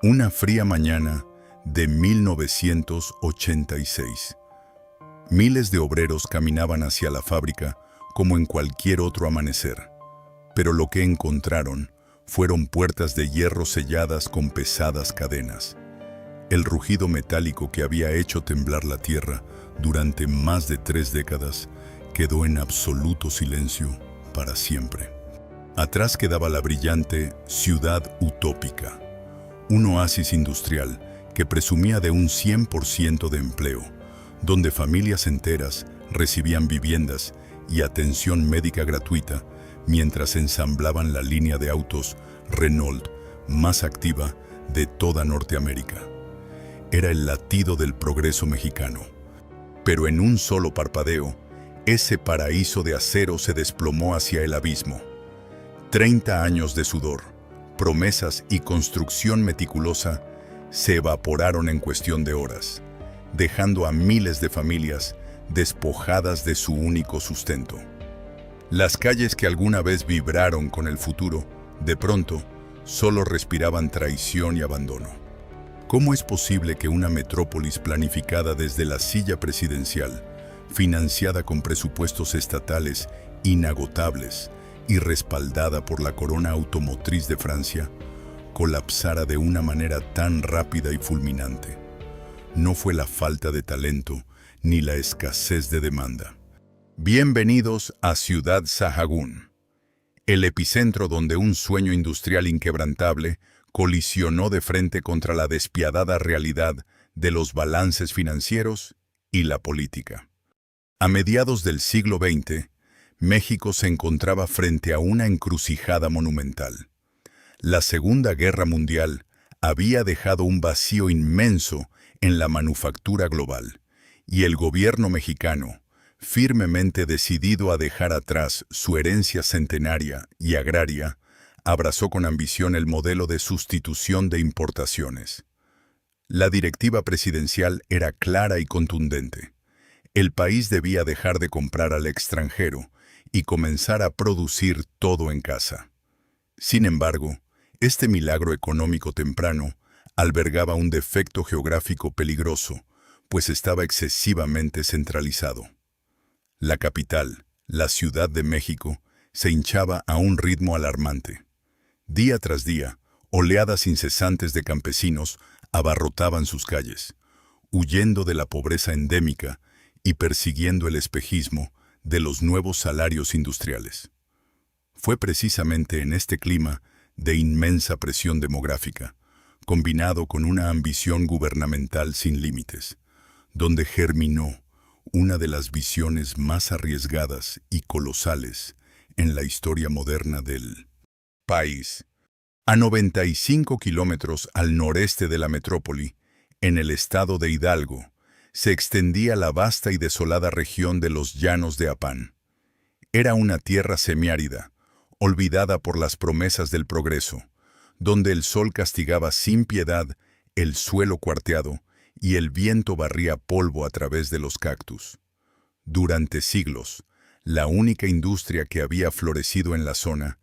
Una fría mañana de 1986. Miles de obreros caminaban hacia la fábrica como en cualquier otro amanecer, pero lo que encontraron fueron puertas de hierro selladas con pesadas cadenas. El rugido metálico que había hecho temblar la tierra durante más de 3 décadas quedó en absoluto silencio para siempre. Atrás quedaba la brillante ciudad utópica, un oasis industrial que presumía de un 100% de empleo, donde familias enteras recibían viviendas y atención médica gratuita mientras ensamblaban la línea de autos Renault más activa de toda Norteamérica. Era el latido del progreso mexicano. Pero en un solo parpadeo, ese paraíso de acero se desplomó hacia el abismo. 30 años de sudor, promesas y construcción meticulosa se evaporaron en cuestión de horas, dejando a miles de familias despojadas de su único sustento. Las calles que alguna vez vibraron con el futuro, de pronto, solo respiraban traición y abandono. ¿Cómo es posible que una metrópolis planificada desde la silla presidencial, financiada con presupuestos estatales inagotables y respaldada por la corona automotriz de Francia, colapsara de una manera tan rápida y fulminante? No fue la falta de talento ni la escasez de demanda. Bienvenidos a Ciudad Sahagún, el epicentro donde un sueño industrial inquebrantable colisionó de frente contra la despiadada realidad de los balances financieros y la política. A mediados del siglo XX, México se encontraba frente a una encrucijada monumental. La Segunda Guerra Mundial había dejado un vacío inmenso en la manufactura global, y el gobierno mexicano, firmemente decidido a dejar atrás su herencia centenaria y agraria, abrazó con ambición el modelo de sustitución de importaciones. La directiva presidencial era clara y contundente. El país debía dejar de comprar al extranjero y comenzar a producir todo en casa. Sin embargo, este milagro económico temprano albergaba un defecto geográfico peligroso, pues estaba excesivamente centralizado. La capital, la Ciudad de México, se hinchaba a un ritmo alarmante. Día tras día, oleadas incesantes de campesinos abarrotaban sus calles, huyendo de la pobreza endémica y persiguiendo el espejismo de los nuevos salarios industriales. Fue precisamente en este clima de inmensa presión demográfica, combinado con una ambición gubernamental sin límites, donde germinó una de las visiones más arriesgadas y colosales en la historia moderna del país. A 95 kilómetros al noreste de la metrópoli, en el estado de Hidalgo, se extendía la vasta y desolada región de los Llanos de Apán. Era una tierra semiárida, olvidada por las promesas del progreso, donde el sol castigaba sin piedad el suelo cuarteado y el viento barría polvo a través de los cactus. Durante siglos, la única industria que había florecido en la zona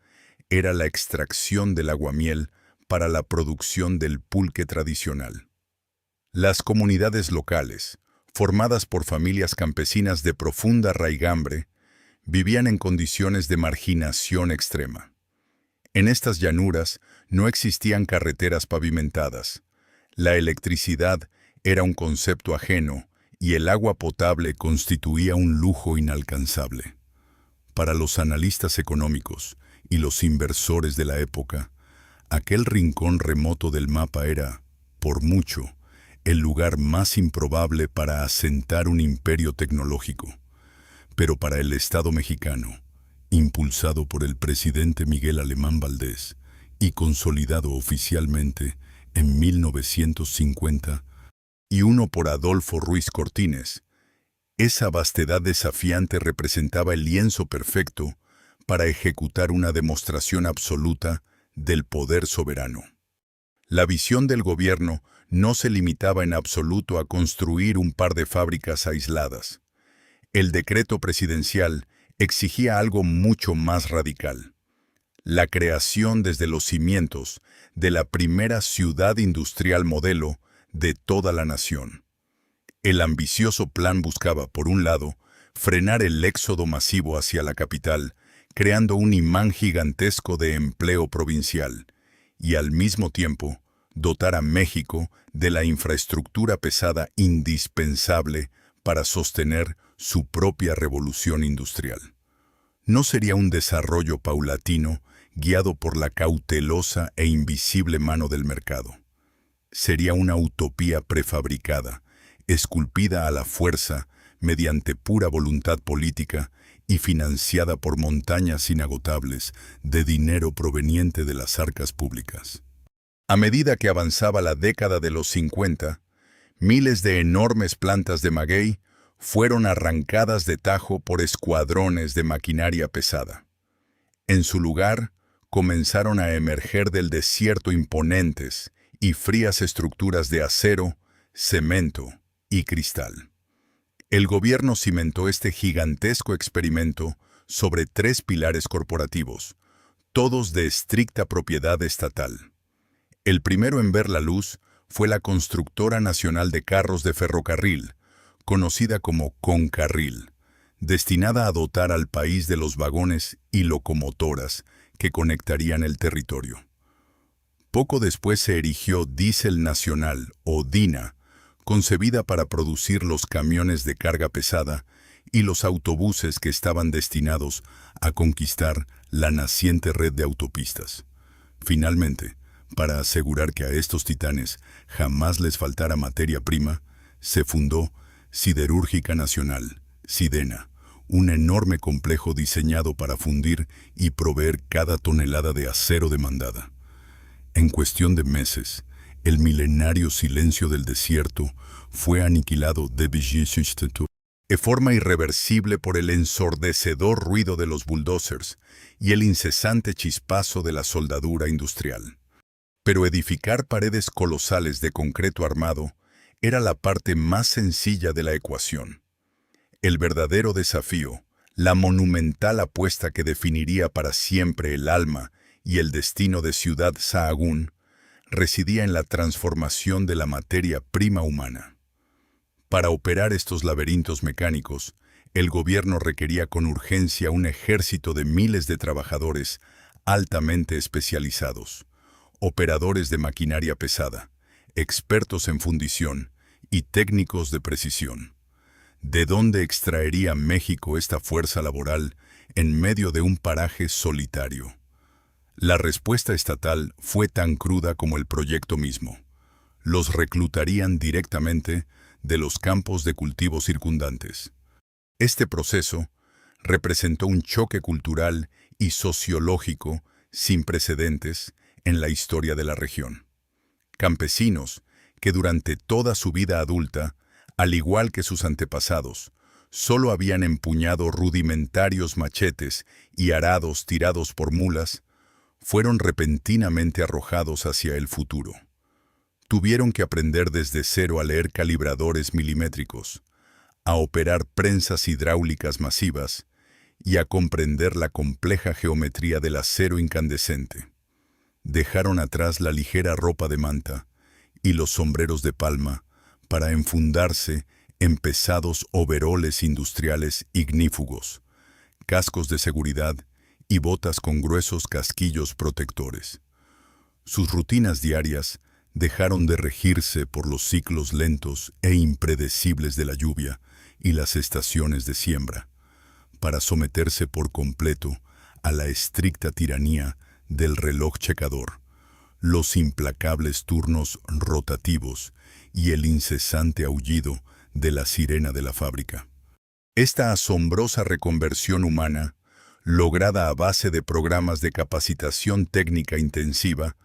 era la extracción del aguamiel para la producción del pulque tradicional. Las comunidades locales, formadas por familias campesinas de profunda raigambre, vivían en condiciones de marginación extrema. En estas llanuras no existían carreteras pavimentadas. La electricidad era un concepto ajeno y el agua potable constituía un lujo inalcanzable. Para los analistas económicos y los inversores de la época, aquel rincón remoto del mapa era, por mucho, el lugar más improbable para asentar un imperio tecnológico. Pero para el Estado mexicano, impulsado por el presidente Miguel Alemán Valdés y consolidado oficialmente en 1950, y uno por Adolfo Ruiz Cortines, esa vastedad desafiante representaba el lienzo perfecto para ejecutar una demostración absoluta del poder soberano. La visión del gobierno no se limitaba en absoluto a construir un par de fábricas aisladas. El decreto presidencial exigía algo mucho más radical: la creación desde los cimientos de la primera ciudad industrial modelo de toda la nación. El ambicioso plan buscaba, por un lado, frenar el éxodo masivo hacia la capital, creando un imán gigantesco de empleo provincial, y al mismo tiempo, dotar a México de la infraestructura pesada indispensable para sostener su propia revolución industrial. No sería un desarrollo paulatino guiado por la cautelosa e invisible mano del mercado. Sería una utopía prefabricada, esculpida a la fuerza mediante pura voluntad política y financiada por montañas inagotables de dinero proveniente de las arcas públicas. A medida que avanzaba la década de los 50, miles de enormes plantas de maguey fueron arrancadas de tajo por escuadrones de maquinaria pesada. En su lugar, comenzaron a emerger del desierto imponentes y frías estructuras de acero, cemento y cristal. El gobierno cimentó este gigantesco experimento sobre 3 pilares corporativos, todos de estricta propiedad estatal. El primero en ver la luz fue la Constructora Nacional de Carros de Ferrocarril, conocida como Concarril, destinada a dotar al país de los vagones y locomotoras que conectarían el territorio. Poco después se erigió Diesel Nacional, o DINA, concebida para producir los camiones de carga pesada y los autobuses que estaban destinados a conquistar la naciente red de autopistas. Finalmente, para asegurar que a estos titanes jamás les faltara materia prima, se fundó Siderúrgica Nacional, SIDENA, un enorme complejo diseñado para fundir y proveer cada tonelada de acero demandada. En cuestión de meses, el milenario silencio del desierto fue aniquilado de forma irreversible por el ensordecedor ruido de los bulldozers y el incesante chispazo de la soldadura industrial. Pero edificar paredes colosales de concreto armado era la parte más sencilla de la ecuación. El verdadero desafío, la monumental apuesta que definiría para siempre el alma y el destino de Ciudad Sahagún, residía en la transformación de la materia prima humana. Para operar estos laberintos mecánicos, el gobierno requería con urgencia un ejército de miles de trabajadores altamente especializados, operadores de maquinaria pesada, expertos en fundición y técnicos de precisión. ¿De dónde extraería México esta fuerza laboral en medio de un paraje solitario? La respuesta estatal fue tan cruda como el proyecto mismo. Los reclutarían directamente de los campos de cultivo circundantes. Este proceso representó un choque cultural y sociológico sin precedentes en la historia de la región. Campesinos que durante toda su vida adulta, al igual que sus antepasados, solo habían empuñado rudimentarios machetes y arados tirados por mulas, fueron repentinamente arrojados hacia el futuro. Tuvieron que aprender desde cero a leer calibradores milimétricos, a operar prensas hidráulicas masivas y a comprender la compleja geometría del acero incandescente. Dejaron atrás la ligera ropa de manta y los sombreros de palma para enfundarse en pesados overoles industriales ignífugos, cascos de seguridad y botas con gruesos casquillos protectores. Sus rutinas diarias dejaron de regirse por los ciclos lentos e impredecibles de la lluvia y las estaciones de siembra, para someterse por completo a la estricta tiranía del reloj checador, los implacables turnos rotativos y el incesante aullido de la sirena de la fábrica. Esta asombrosa reconversión humana, lograda a base de programas de capacitación técnica intensiva,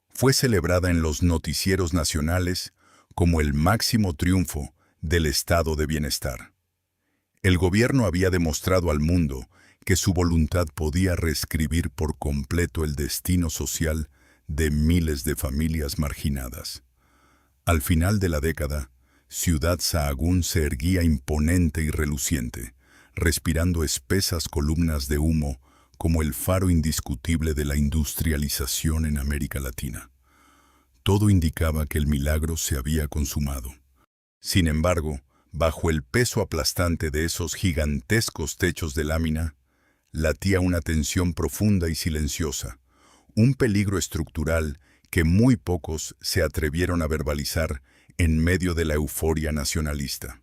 fue celebrada en los noticieros nacionales como el máximo triunfo del estado de bienestar. El gobierno había demostrado al mundo que su voluntad podía reescribir por completo el destino social de miles de familias marginadas. Al final de la década, Ciudad Sahagún se erguía imponente y reluciente, respirando espesas columnas de humo como el faro indiscutible de la industrialización en América Latina. Todo indicaba que el milagro se había consumado. Sin embargo, bajo el peso aplastante de esos gigantescos techos de lámina, latía una tensión profunda y silenciosa, un peligro estructural que muy pocos se atrevieron a verbalizar en medio de la euforia nacionalista.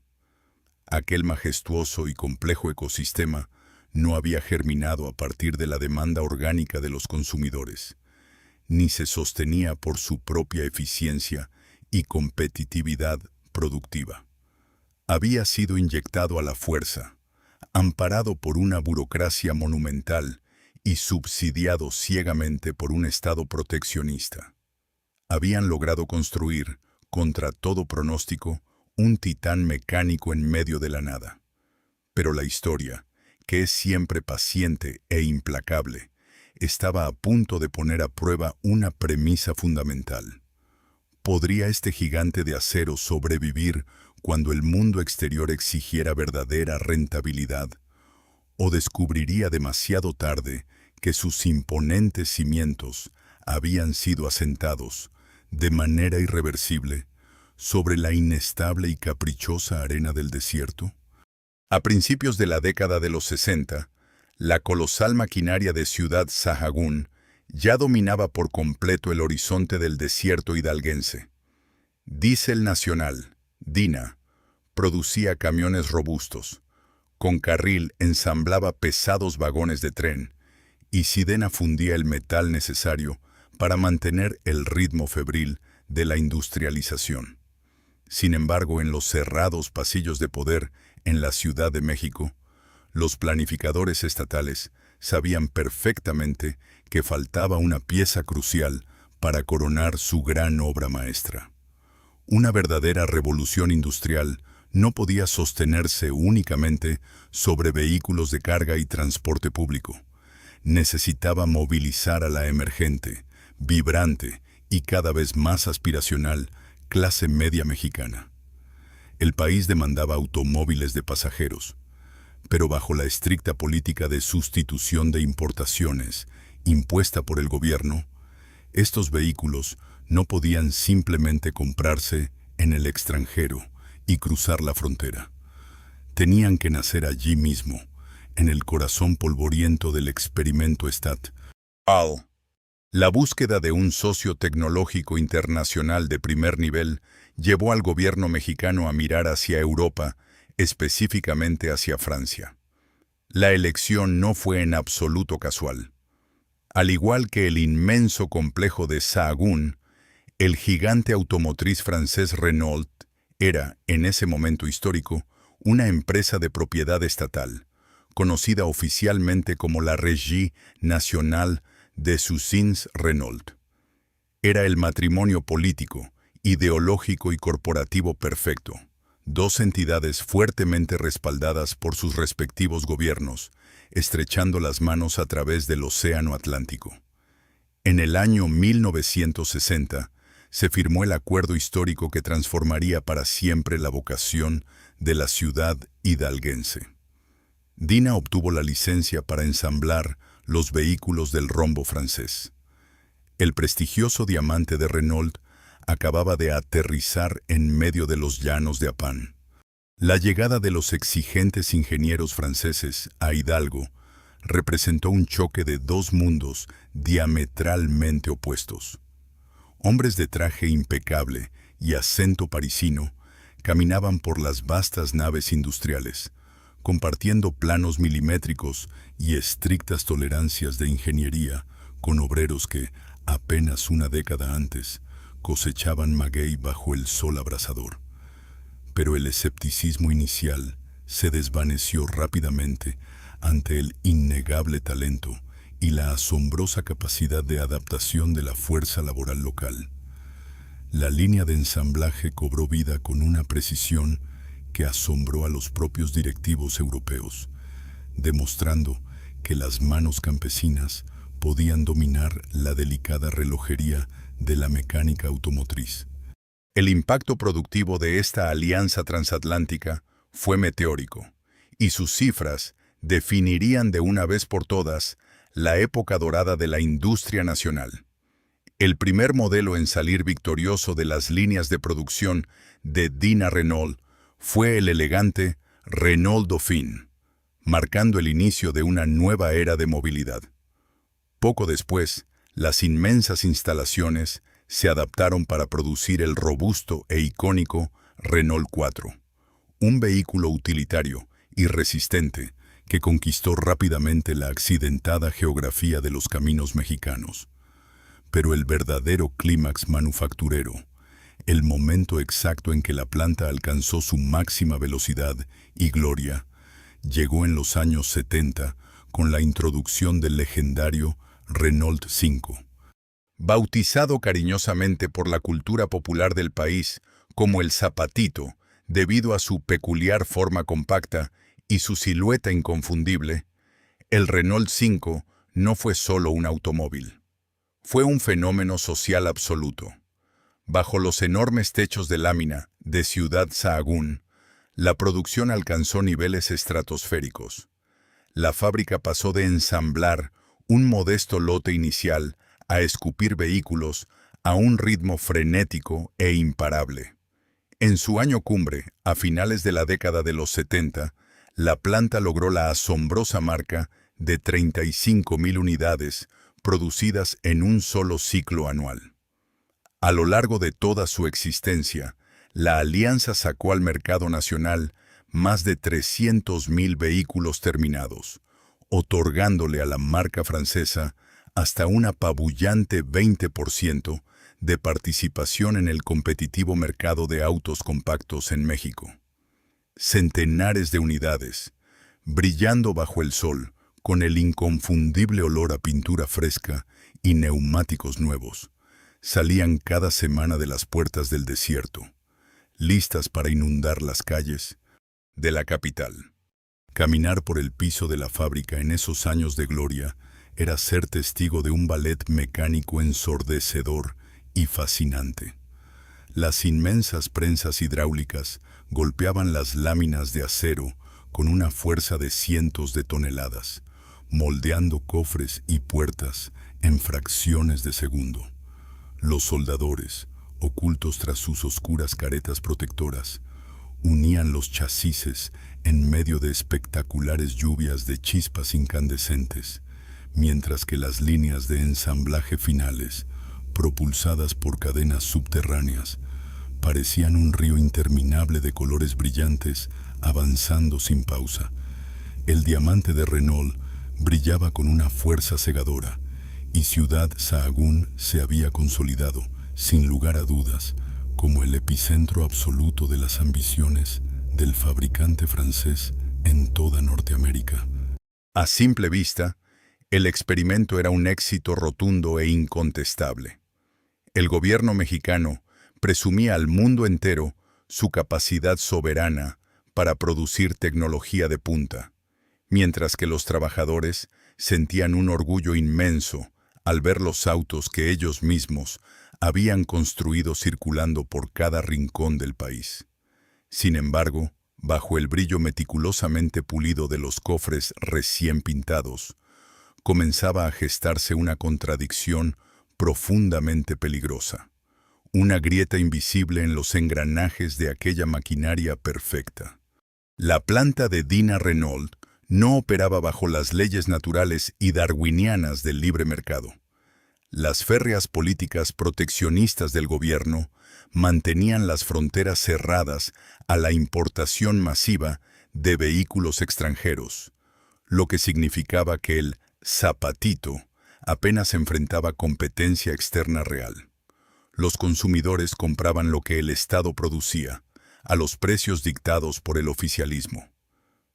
Aquel majestuoso y complejo ecosistema no había germinado a partir de la demanda orgánica de los consumidores, ni se sostenía por su propia eficiencia y competitividad productiva. Había sido inyectado a la fuerza, amparado por una burocracia monumental y subsidiado ciegamente por un Estado proteccionista. Habían logrado construir, contra todo pronóstico, un titán mecánico en medio de la nada. Pero la historia, que es siempre paciente e implacable, estaba a punto de poner a prueba una premisa fundamental. ¿Podría este gigante de acero sobrevivir cuando el mundo exterior exigiera verdadera rentabilidad? ¿O descubriría demasiado tarde que sus imponentes cimientos habían sido asentados, de manera irreversible, sobre la inestable y caprichosa arena del desierto? A principios de la década de los 60, la colosal maquinaria de Ciudad Sahagún ya dominaba por completo el horizonte del desierto hidalguense. Diesel Nacional, DINA, producía camiones robustos. Con Carril ensamblaba pesados vagones de tren, y Sidena fundía el metal necesario para mantener el ritmo febril de la industrialización. Sin embargo, en los cerrados pasillos de poder en la Ciudad de México, los planificadores estatales sabían perfectamente que faltaba una pieza crucial para coronar su gran obra maestra. Una verdadera revolución industrial no podía sostenerse únicamente sobre vehículos de carga y transporte público. Necesitaba movilizar a la emergente, vibrante y cada vez más aspiracional clase media mexicana. El país demandaba automóviles de pasajeros, pero bajo la estricta política de sustitución de importaciones impuesta por el gobierno, estos vehículos no podían simplemente comprarse en el extranjero y cruzar la frontera. Tenían que nacer allí mismo, en el corazón polvoriento del experimento STAT. La búsqueda de un socio tecnológico internacional de primer nivel llevó al gobierno mexicano a mirar hacia Europa, específicamente hacia Francia. La elección no fue en absoluto casual. Al igual que el inmenso complejo de Sahagún, el gigante automotriz francés Renault era, en ese momento histórico, una empresa de propiedad estatal, conocida oficialmente como la Régie Nationale des Usines Renault. Era el matrimonio político, ideológico y corporativo perfecto. Dos entidades fuertemente respaldadas por sus respectivos gobiernos, estrechando las manos a través del Océano Atlántico. En el año 1960, se firmó el acuerdo histórico que transformaría para siempre la vocación de la ciudad hidalguense. DINA obtuvo la licencia para ensamblar los vehículos del rombo francés. El prestigioso diamante de Renault acababa de aterrizar en medio de los llanos de Apán. La llegada de los exigentes ingenieros franceses a Hidalgo representó un choque de dos mundos diametralmente opuestos. Hombres de traje impecable y acento parisino caminaban por las vastas naves industriales, compartiendo planos milimétricos y estrictas tolerancias de ingeniería con obreros que, apenas una década antes, cosechaban maguey bajo el sol abrasador. Pero el escepticismo inicial se desvaneció rápidamente ante el innegable talento y la asombrosa capacidad de adaptación de la fuerza laboral local. La línea de ensamblaje cobró vida con una precisión que asombró a los propios directivos europeos, demostrando que las manos campesinas podían dominar la delicada relojería de la mecánica automotriz. El impacto productivo de esta alianza transatlántica fue meteórico, y sus cifras definirían de una vez por todas la época dorada de la industria nacional. El primer modelo en salir victorioso de las líneas de producción de Dina Renault fue el elegante Renault Dauphine, marcando el inicio de una nueva era de movilidad. Poco después, las inmensas instalaciones se adaptaron para producir el robusto e icónico Renault 4, un vehículo utilitario y resistente que conquistó rápidamente la accidentada geografía de los caminos mexicanos. Pero el verdadero clímax manufacturero, el momento exacto en que la planta alcanzó su máxima velocidad y gloria, llegó en los años 70 con la introducción del legendario Renault 5. Bautizado cariñosamente por la cultura popular del país como el Zapatito, debido a su peculiar forma compacta y su silueta inconfundible, el Renault 5 no fue solo un automóvil. Fue un fenómeno social absoluto. Bajo los enormes techos de lámina de Ciudad Sahagún, la producción alcanzó niveles estratosféricos. La fábrica pasó de ensamblar un modesto lote inicial a escupir vehículos a un ritmo frenético e imparable. En su año cumbre, a finales de la década de los 70, la planta logró la asombrosa marca de 35.000 unidades producidas en un solo ciclo anual. A lo largo de toda su existencia, la alianza sacó al mercado nacional más de 300.000 vehículos terminados, otorgándole a la marca francesa hasta un apabullante 20% de participación en el competitivo mercado de autos compactos en México. Centenares de unidades, brillando bajo el sol, con el inconfundible olor a pintura fresca y neumáticos nuevos, salían cada semana de las puertas del desierto, listas para inundar las calles de la capital. Caminar por el piso de la fábrica en esos años de gloria era ser testigo de un ballet mecánico ensordecedor y fascinante. Las inmensas prensas hidráulicas golpeaban las láminas de acero con una fuerza de cientos de toneladas, moldeando cofres y puertas en fracciones de segundo. Los soldadores, ocultos tras sus oscuras caretas protectoras, unían los chasis en medio de espectaculares lluvias de chispas incandescentes, mientras que las líneas de ensamblaje finales, propulsadas por cadenas subterráneas, parecían un río interminable de colores brillantes avanzando sin pausa. El diamante de Renault brillaba con una fuerza cegadora, y Ciudad Sahagún se había consolidado, sin lugar a dudas, como el epicentro absoluto de las ambiciones del fabricante francés en toda Norteamérica. A simple vista, el experimento era un éxito rotundo e incontestable. El gobierno mexicano presumía al mundo entero su capacidad soberana para producir tecnología de punta, mientras que los trabajadores sentían un orgullo inmenso al ver los autos que ellos mismos habían construido circulando por cada rincón del país. Sin embargo, bajo el brillo meticulosamente pulido de los cofres recién pintados, comenzaba a gestarse una contradicción profundamente peligrosa, una grieta invisible en los engranajes de aquella maquinaria perfecta. La planta de Dina Renault no operaba bajo las leyes naturales y darwinianas del libre mercado. Las férreas políticas proteccionistas del gobierno mantenían las fronteras cerradas a la importación masiva de vehículos extranjeros, lo que significaba que el Zapatito apenas enfrentaba competencia externa real. Los consumidores compraban lo que el Estado producía, a los precios dictados por el oficialismo.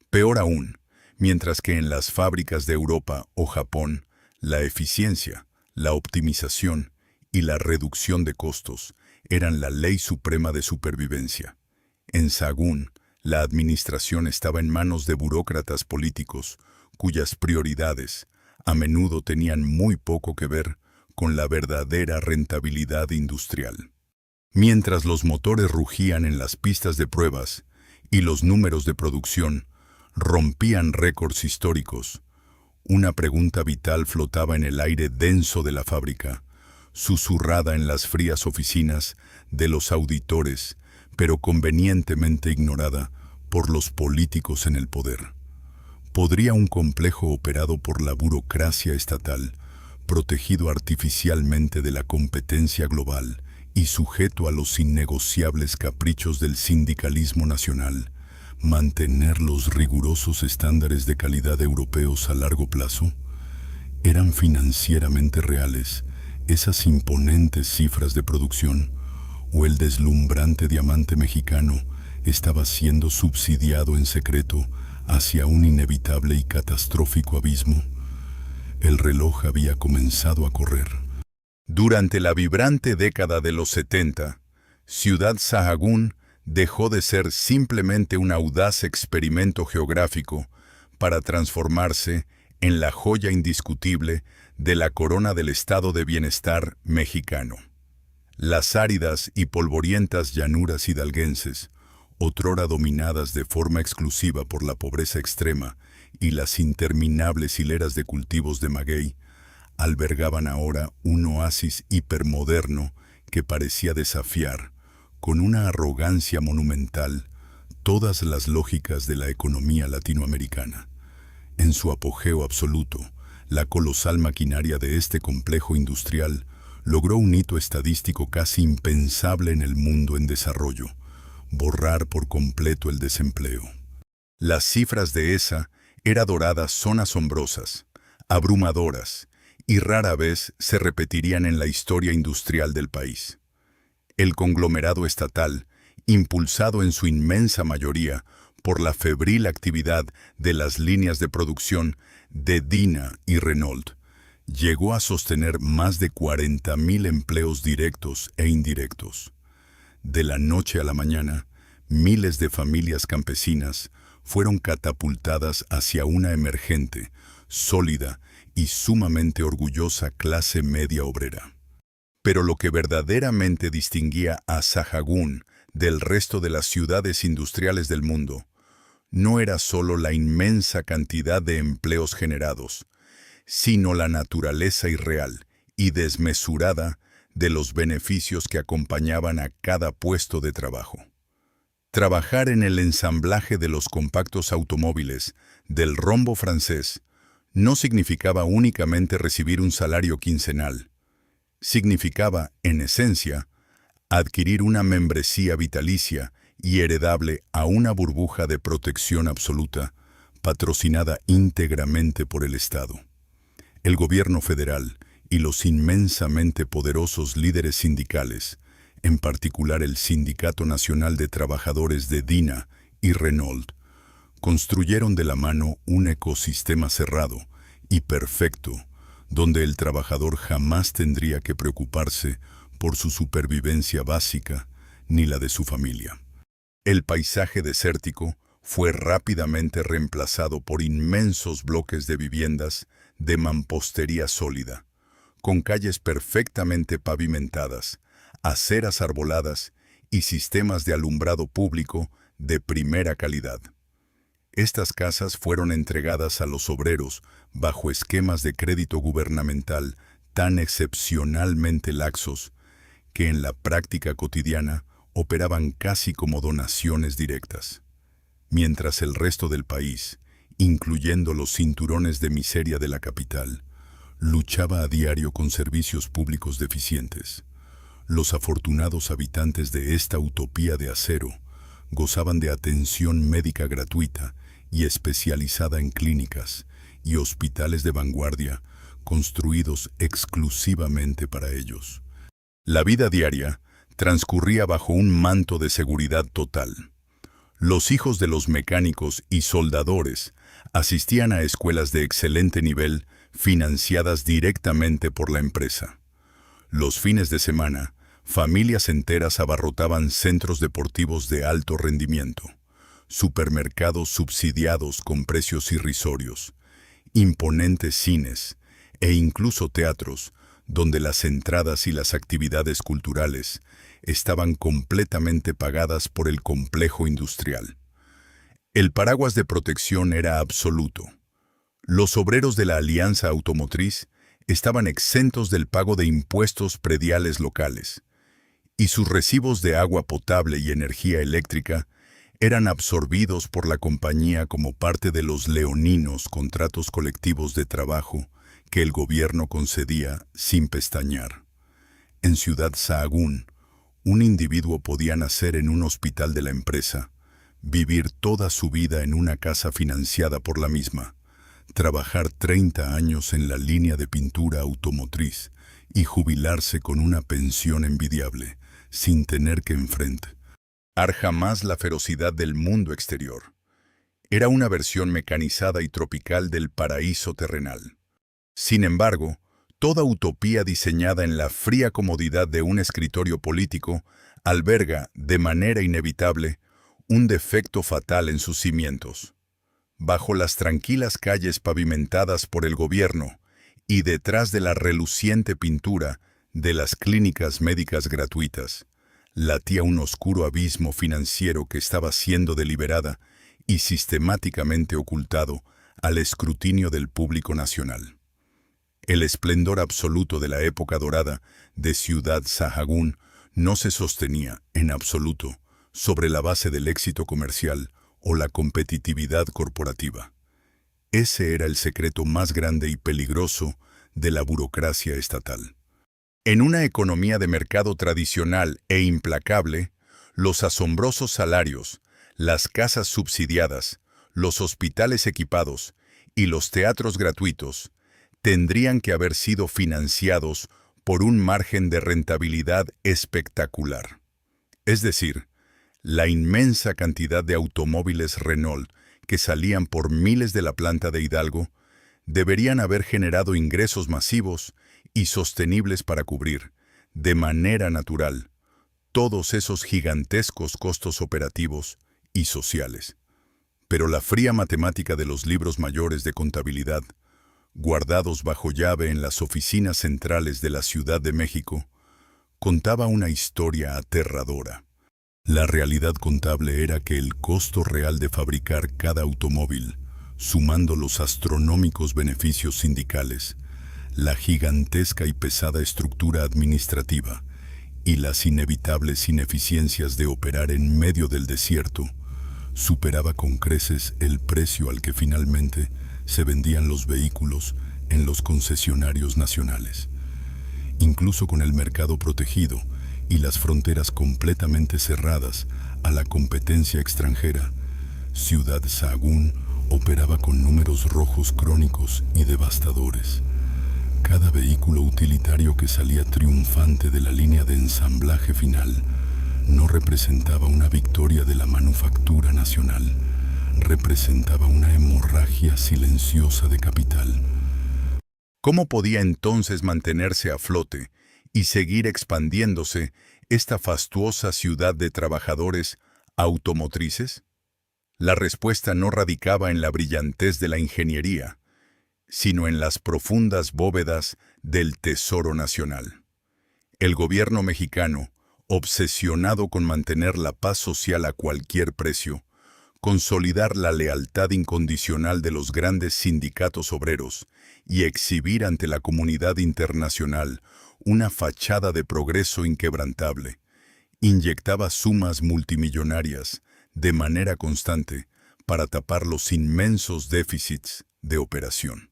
Peor aún, mientras que en las fábricas de Europa o Japón, la eficiencia, la optimización y la reducción de costos eran la ley suprema de supervivencia. En Sahagún, la administración estaba en manos de burócratas políticos, cuyas prioridades a menudo tenían muy poco que ver con la verdadera rentabilidad industrial. Mientras los motores rugían en las pistas de pruebas y los números de producción rompían récords históricos, Una pregunta vital flotaba en el aire denso de la fábrica, susurrada en las frías oficinas de los auditores, pero convenientemente ignorada por los políticos en el poder. ¿Podría un complejo operado por la burocracia estatal, protegido artificialmente de la competencia global y sujeto a los innegociables caprichos del sindicalismo nacional, mantener los rigurosos estándares de calidad europeos a largo plazo? ¿Eran financieramente reales esas imponentes cifras de producción, o el deslumbrante diamante mexicano estaba siendo subsidiado en secreto hacia un inevitable y catastrófico abismo? El reloj había comenzado a correr. Durante la vibrante década de los 70, Ciudad Sahagún dejó de ser simplemente un audaz experimento geográfico para transformarse en la joya indiscutible de la corona del estado de bienestar mexicano. Las áridas y polvorientas llanuras hidalguenses, otrora dominadas de forma exclusiva por la pobreza extrema y las interminables hileras de cultivos de maguey, albergaban ahora un oasis hipermoderno que parecía desafiar, con una arrogancia monumental, todas las lógicas de la economía latinoamericana. En su apogeo absoluto, la colosal maquinaria de este complejo industrial logró un hito estadístico casi impensable en el mundo en desarrollo: borrar por completo el desempleo. Las cifras de esa era dorada son asombrosas, abrumadoras, y rara vez se repetirían en la historia industrial del país. El conglomerado estatal, impulsado en su inmensa mayoría por la febril actividad de las líneas de producción de Dina y Renault, llegó a sostener más de 40,000 empleos directos e indirectos. De la noche a la mañana, miles de familias campesinas fueron catapultadas hacia una emergente, sólida y sumamente orgullosa clase media obrera. Pero lo que verdaderamente distinguía a Sahagún del resto de las ciudades industriales del mundo no era solo la inmensa cantidad de empleos generados, sino la naturaleza irreal y desmesurada de los beneficios que acompañaban a cada puesto de trabajo. Trabajar en el ensamblaje de los compactos automóviles del rombo francés no significaba únicamente recibir un salario quincenal. Significaba, en esencia, adquirir una membresía vitalicia y heredable a una burbuja de protección absoluta, patrocinada íntegramente por el Estado. El gobierno federal y los inmensamente poderosos líderes sindicales, en particular el Sindicato Nacional de Trabajadores de Dina y Renault, construyeron de la mano un ecosistema cerrado y perfecto, donde el trabajador jamás tendría que preocuparse por su supervivencia básica ni la de su familia. El paisaje desértico fue rápidamente reemplazado por inmensos bloques de viviendas de mampostería sólida, con calles perfectamente pavimentadas, aceras arboladas y sistemas de alumbrado público de primera calidad. Estas casas fueron entregadas a los obreros bajo esquemas de crédito gubernamental tan excepcionalmente laxos que en la práctica cotidiana operaban casi como donaciones directas. Mientras el resto del país, incluyendo los cinturones de miseria de la capital, luchaba a diario con servicios públicos deficientes, los afortunados habitantes de esta utopía de acero gozaban de atención médica gratuita y especializada en clínicas y hospitales de vanguardia construidos exclusivamente para ellos. La vida diaria transcurría bajo un manto de seguridad total. Los hijos de los mecánicos y soldadores asistían a escuelas de excelente nivel financiadas directamente por la empresa. Los fines de semana, familias enteras abarrotaban centros deportivos de alto rendimiento, supermercados subsidiados con precios irrisorios, imponentes cines e incluso teatros donde las entradas y las actividades culturales estaban completamente pagadas por el complejo industrial. El paraguas de protección era absoluto. Los obreros de la Alianza Automotriz estaban exentos del pago de impuestos prediales locales, y sus recibos de agua potable y energía eléctrica eran absorbidos por la compañía como parte de los leoninos contratos colectivos de trabajo que el gobierno concedía sin pestañear. En Ciudad Sahagún, un individuo podía nacer en un hospital de la empresa, vivir toda su vida en una casa financiada por la misma, trabajar 30 años en la línea de pintura automotriz y jubilarse con una pensión envidiable, sin tener que enfrentar jamás la ferocidad del mundo exterior. Era una versión mecanizada y tropical del paraíso terrenal. Sin embargo, toda utopía diseñada en la fría comodidad de un escritorio político alberga, de manera inevitable, un defecto fatal en sus cimientos. Bajo las tranquilas calles pavimentadas por el gobierno y detrás de la reluciente pintura de las clínicas médicas gratuitas, latía un oscuro abismo financiero que estaba siendo deliberada y sistemáticamente ocultado al escrutinio del público nacional. El esplendor absoluto de la época dorada de Ciudad Sahagún no se sostenía, en absoluto, sobre la base del éxito comercial o la competitividad corporativa. Ese era el secreto más grande y peligroso de la burocracia estatal. En una economía de mercado tradicional e implacable, los asombrosos salarios, las casas subsidiadas, los hospitales equipados y los teatros gratuitos tendrían que haber sido financiados por un margen de rentabilidad espectacular. Es decir, la inmensa cantidad de automóviles Renault que salían por miles de la planta de Hidalgo deberían haber generado ingresos masivos y sostenibles para cubrir, de manera natural, todos esos gigantescos costos operativos y sociales. Pero la fría matemática de los libros mayores de contabilidad, guardados bajo llave en las oficinas centrales de la Ciudad de México, contaba una historia aterradora. La realidad contable era que el costo real de fabricar cada automóvil, sumando los astronómicos beneficios sindicales, la gigantesca y pesada estructura administrativa y las inevitables ineficiencias de operar en medio del desierto, superaba con creces el precio al que finalmente se vendían los vehículos en los concesionarios nacionales. Incluso con el mercado protegido y las fronteras completamente cerradas a la competencia extranjera, Ciudad Sahagún operaba con números rojos crónicos y devastadores. Cada vehículo utilitario que salía triunfante de la línea de ensamblaje final no representaba una victoria de la manufactura nacional, representaba una hemorragia silenciosa de capital. ¿Cómo podía entonces mantenerse a flote y seguir expandiéndose esta fastuosa ciudad de trabajadores automotrices? La respuesta no radicaba en la brillantez de la ingeniería, sino en las profundas bóvedas del Tesoro Nacional. El gobierno mexicano, obsesionado con mantener la paz social a cualquier precio, consolidar la lealtad incondicional de los grandes sindicatos obreros y exhibir ante la comunidad internacional una fachada de progreso inquebrantable, inyectaba sumas multimillonarias de manera constante para tapar los inmensos déficits de operación.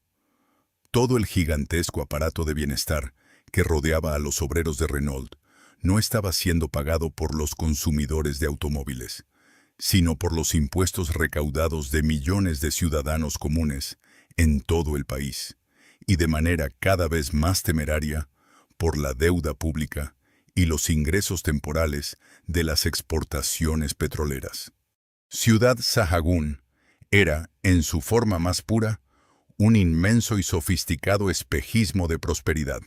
Todo el gigantesco aparato de bienestar que rodeaba a los obreros de Renault no estaba siendo pagado por los consumidores de automóviles, sino por los impuestos recaudados de millones de ciudadanos comunes en todo el país, y de manera cada vez más temeraria, por la deuda pública y los ingresos temporales de las exportaciones petroleras. Ciudad Sahagún era, en su forma más pura, un inmenso y sofisticado espejismo de prosperidad.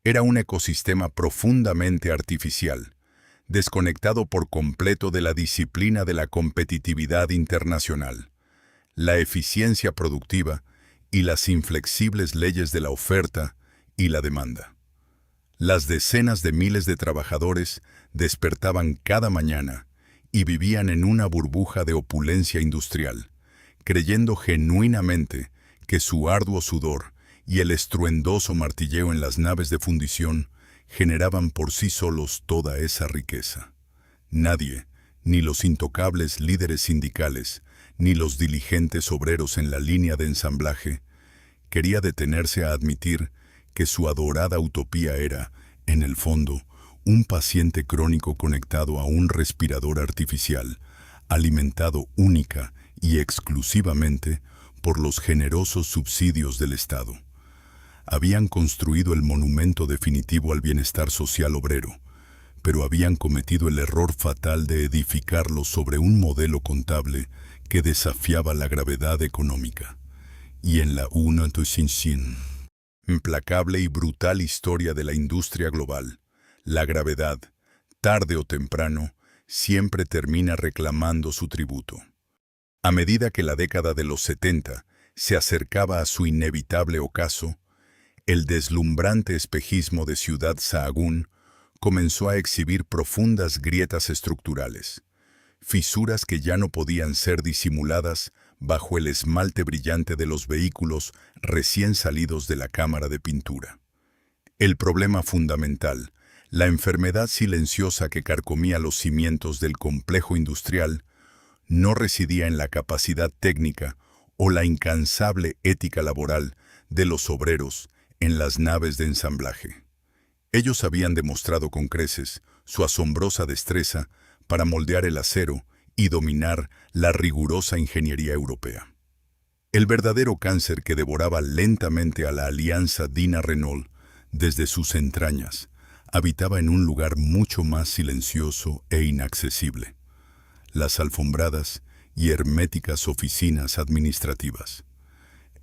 Era un ecosistema profundamente artificial, desconectado por completo de la disciplina de la competitividad internacional, la eficiencia productiva y las inflexibles leyes de la oferta y la demanda. Las decenas de miles de trabajadores despertaban cada mañana y vivían en una burbuja de opulencia industrial, creyendo genuinamente que su arduo sudor y el estruendoso martilleo en las naves de fundición generaban por sí solos toda esa riqueza. Nadie, ni los intocables líderes sindicales, ni los diligentes obreros en la línea de ensamblaje, quería detenerse a admitir que su adorada utopía era, en el fondo, un paciente crónico conectado a un respirador artificial, alimentado única y exclusivamente por los generosos subsidios del Estado. Habían construido el monumento definitivo al bienestar social obrero, pero habían cometido el error fatal de edificarlo sobre un modelo contable que desafiaba la gravedad económica. Y en la implacable y brutal historia de la industria global, la gravedad, tarde o temprano, siempre termina reclamando su tributo. A medida que la década de los 70 se acercaba a su inevitable ocaso, el deslumbrante espejismo de Ciudad Sahagún comenzó a exhibir profundas grietas estructurales, fisuras que ya no podían ser disimuladas bajo el esmalte brillante de los vehículos recién salidos de la cámara de pintura. El problema fundamental, la enfermedad silenciosa que carcomía los cimientos del complejo industrial, no residía en la capacidad técnica o la incansable ética laboral de los obreros en las naves de ensamblaje. Ellos habían demostrado con creces su asombrosa destreza para moldear el acero y dominar la rigurosa ingeniería europea. El verdadero cáncer que devoraba lentamente a la alianza Dina-Renault desde sus entrañas habitaba en un lugar mucho más silencioso e inaccesible: las alfombradas y herméticas oficinas administrativas.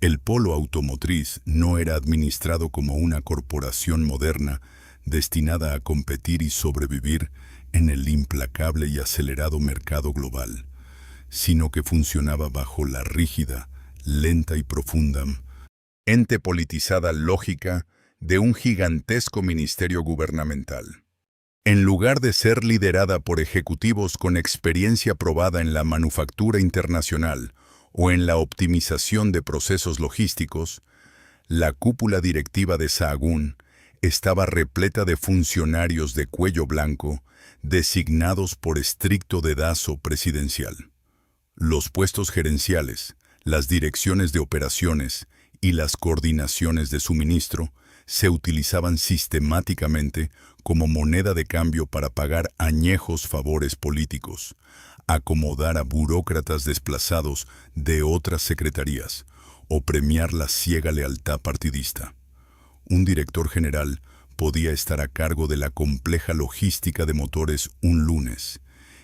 El polo automotriz no era administrado como una corporación moderna destinada a competir y sobrevivir en el implacable y acelerado mercado global, sino que funcionaba bajo la rígida, lenta y profunda, ente politizada lógica de un gigantesco ministerio gubernamental. En lugar de ser liderada por ejecutivos con experiencia probada en la manufactura internacional o en la optimización de procesos logísticos, la cúpula directiva de Sahagún estaba repleta de funcionarios de cuello blanco designados por estricto dedazo presidencial. Los puestos gerenciales, las direcciones de operaciones y las coordinaciones de suministro se utilizaban sistemáticamente como moneda de cambio para pagar añejos favores políticos, acomodar a burócratas desplazados de otras secretarías o premiar la ciega lealtad partidista. Un director general podía estar a cargo de la compleja logística de motores un lunes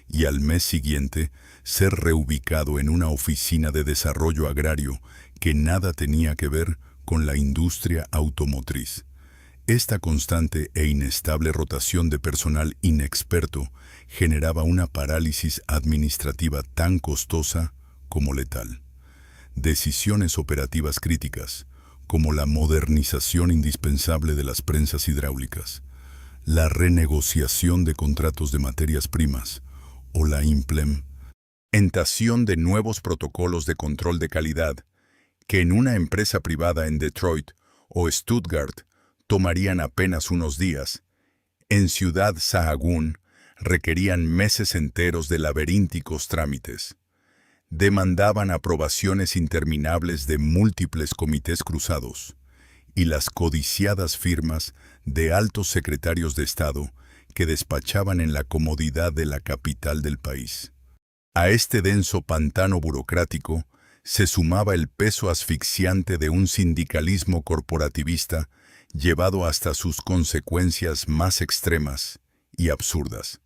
y al mes siguiente ser reubicado en una oficina de desarrollo agrario que nada tenía que ver con la industria automotriz. Esta constante e inestable rotación de personal inexperto generaba una parálisis administrativa tan costosa como letal. Decisiones operativas críticas, como la modernización indispensable de las prensas hidráulicas, la renegociación de contratos de materias primas o la implementación de nuevos protocolos de control de calidad, que en una empresa privada en Detroit o Stuttgart tomarían apenas unos días, en Ciudad Sahagún requerían meses enteros de laberínticos trámites. Demandaban aprobaciones interminables de múltiples comités cruzados y las codiciadas firmas de altos secretarios de Estado que despachaban en la comodidad de la capital del país. A este denso pantano burocrático se sumaba el peso asfixiante de un sindicalismo corporativista llevado hasta sus consecuencias más extremas y absurdas.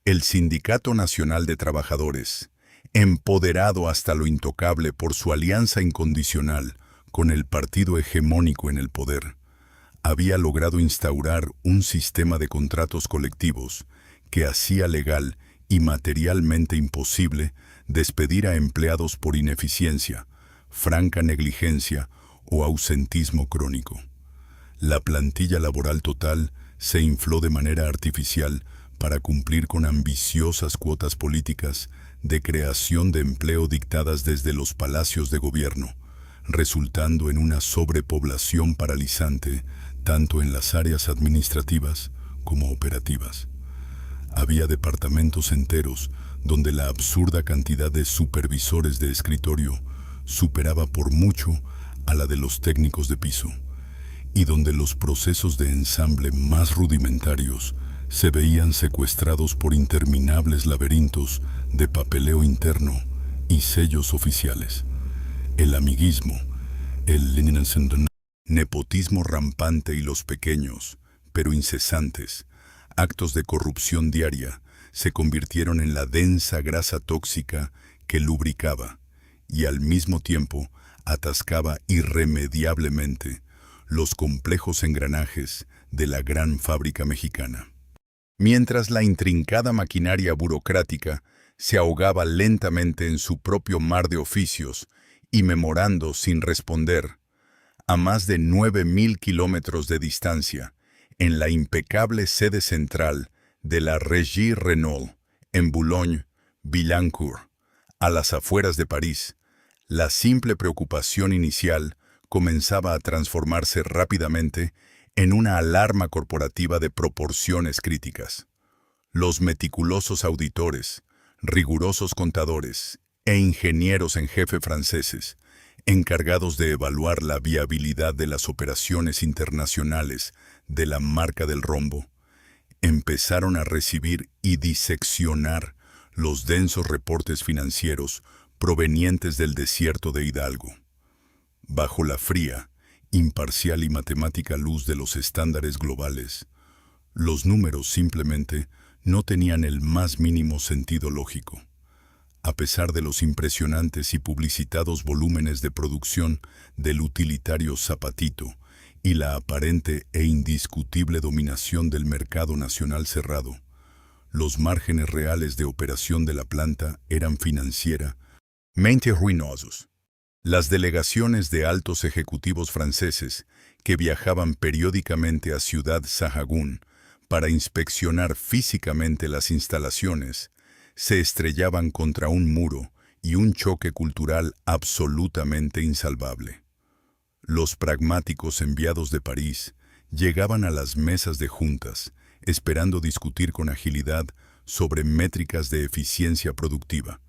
El Sindicato Nacional de Trabajadores, empoderado hasta lo intocable por su alianza incondicional con el partido hegemónico en el poder, había logrado instaurar un sistema de contratos colectivos que hacía legal y materialmente imposible despedir a empleados por ineficiencia, franca negligencia o ausentismo crónico. La plantilla laboral total se infló de manera artificial para cumplir con ambiciosas cuotas políticas de creación de empleo dictadas desde los palacios de gobierno, resultando en una sobrepoblación paralizante tanto en las áreas administrativas como operativas. Había departamentos enteros donde la absurda cantidad de supervisores de escritorio superaba por mucho a la de los técnicos de piso, y donde los procesos de ensamble más rudimentarios se veían secuestrados por interminables laberintos de papeleo interno y sellos oficiales. El amiguismo, el nepotismo rampante y los pequeños, pero incesantes, actos de corrupción diaria se convirtieron en la densa grasa tóxica que lubricaba y al mismo tiempo atascaba irremediablemente los complejos engranajes de la gran fábrica mexicana. Mientras la intrincada maquinaria burocrática se ahogaba lentamente en su propio mar de oficios y memorando sin responder, a más de 9.000 kilómetros de distancia, en la impecable sede central de la Régie Renault, en Boulogne-Billancourt, a las afueras de París, la simple preocupación inicial comenzaba a transformarse rápidamente en una alarma corporativa de proporciones críticas. Los meticulosos auditores, rigurosos contadores e ingenieros en jefe franceses, encargados de evaluar la viabilidad de las operaciones internacionales de la marca del rombo, empezaron a recibir y diseccionar los densos reportes financieros provenientes del desierto de Hidalgo. Bajo la fría, imparcial y matemática luz de los estándares globales, los números simplemente no tenían el más mínimo sentido lógico. A pesar de los impresionantes y publicitados volúmenes de producción del utilitario Zapatito y la aparente e indiscutible dominación del mercado nacional cerrado, los márgenes reales de operación de la planta eran financieramente ruinosos. Las delegaciones de altos ejecutivos franceses que viajaban periódicamente a Ciudad Sahagún para inspeccionar físicamente las instalaciones se estrellaban contra un muro y un choque cultural absolutamente insalvable. Los pragmáticos enviados de París llegaban a las mesas de juntas, esperando discutir con agilidad sobre métricas de eficiencia productiva,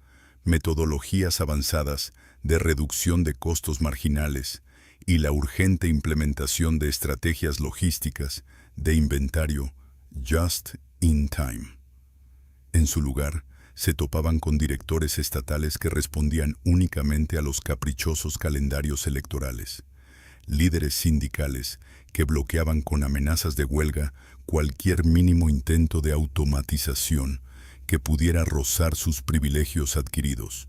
metodologías avanzadas de reducción de costos marginales y la urgente implementación de estrategias logísticas de inventario just in time. En su lugar, se topaban con directores estatales que respondían únicamente a los caprichosos calendarios electorales, líderes sindicales que bloqueaban con amenazas de huelga cualquier mínimo intento de automatización que pudiera rozar sus privilegios adquiridos,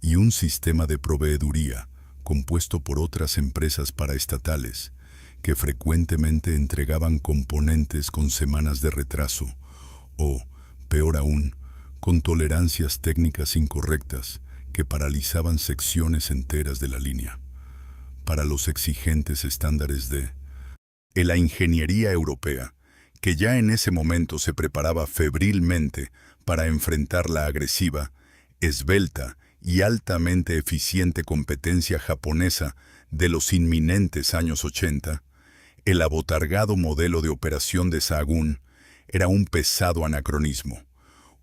y un sistema de proveeduría compuesto por otras empresas paraestatales que frecuentemente entregaban componentes con semanas de retraso o, peor aún, con tolerancias técnicas incorrectas que paralizaban secciones enteras de la línea. Para los exigentes estándares de la ingeniería europea, que ya en ese momento se preparaba febrilmente para enfrentar la agresiva, esbelta y altamente eficiente competencia japonesa de los inminentes años 80, el abotargado modelo de operación de Sahagún era un pesado anacronismo,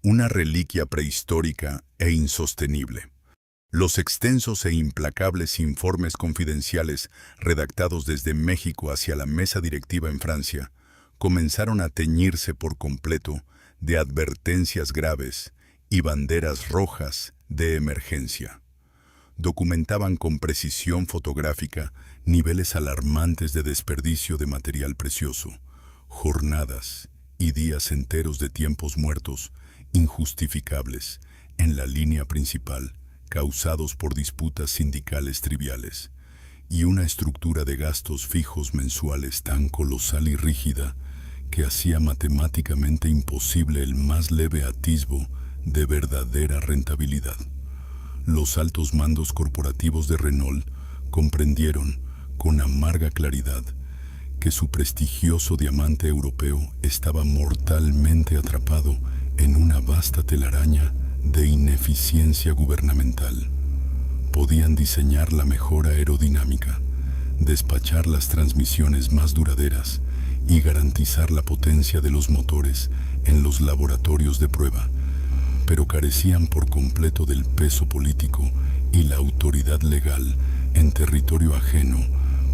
una reliquia prehistórica e insostenible. Los extensos e implacables informes confidenciales redactados desde México hacia la mesa directiva en Francia comenzaron a teñirse por completo de advertencias graves y banderas rojas de emergencia. Documentaban con precisión fotográfica niveles alarmantes de desperdicio de material precioso, jornadas y días enteros de tiempos muertos injustificables en la línea principal, causados por disputas sindicales triviales, y una estructura de gastos fijos mensuales tan colosal y rígida que hacía matemáticamente imposible el más leve atisbo de verdadera rentabilidad. Los altos mandos corporativos de Renault comprendieron con amarga claridad que su prestigioso diamante europeo estaba mortalmente atrapado en una vasta telaraña de ineficiencia gubernamental. Podían diseñar la mejor aerodinámica, despachar las transmisiones más duraderas y garantizar la potencia de los motores en los laboratorios de prueba, pero carecían por completo del peso político y la autoridad legal en territorio ajeno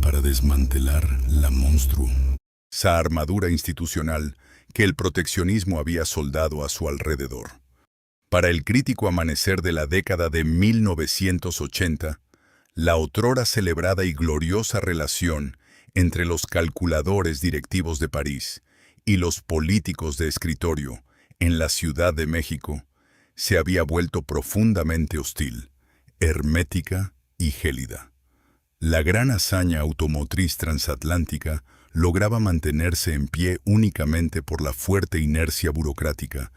para desmantelar la monstruosa armadura institucional que el proteccionismo había soldado a su alrededor. Para el crítico amanecer de la década de 1980, la otrora celebrada y gloriosa relación entre los calculadores directivos de París y los políticos de escritorio en la Ciudad de México se había vuelto profundamente hostil, hermética y gélida. La gran hazaña automotriz transatlántica lograba mantenerse en pie únicamente por la fuerte inercia burocrática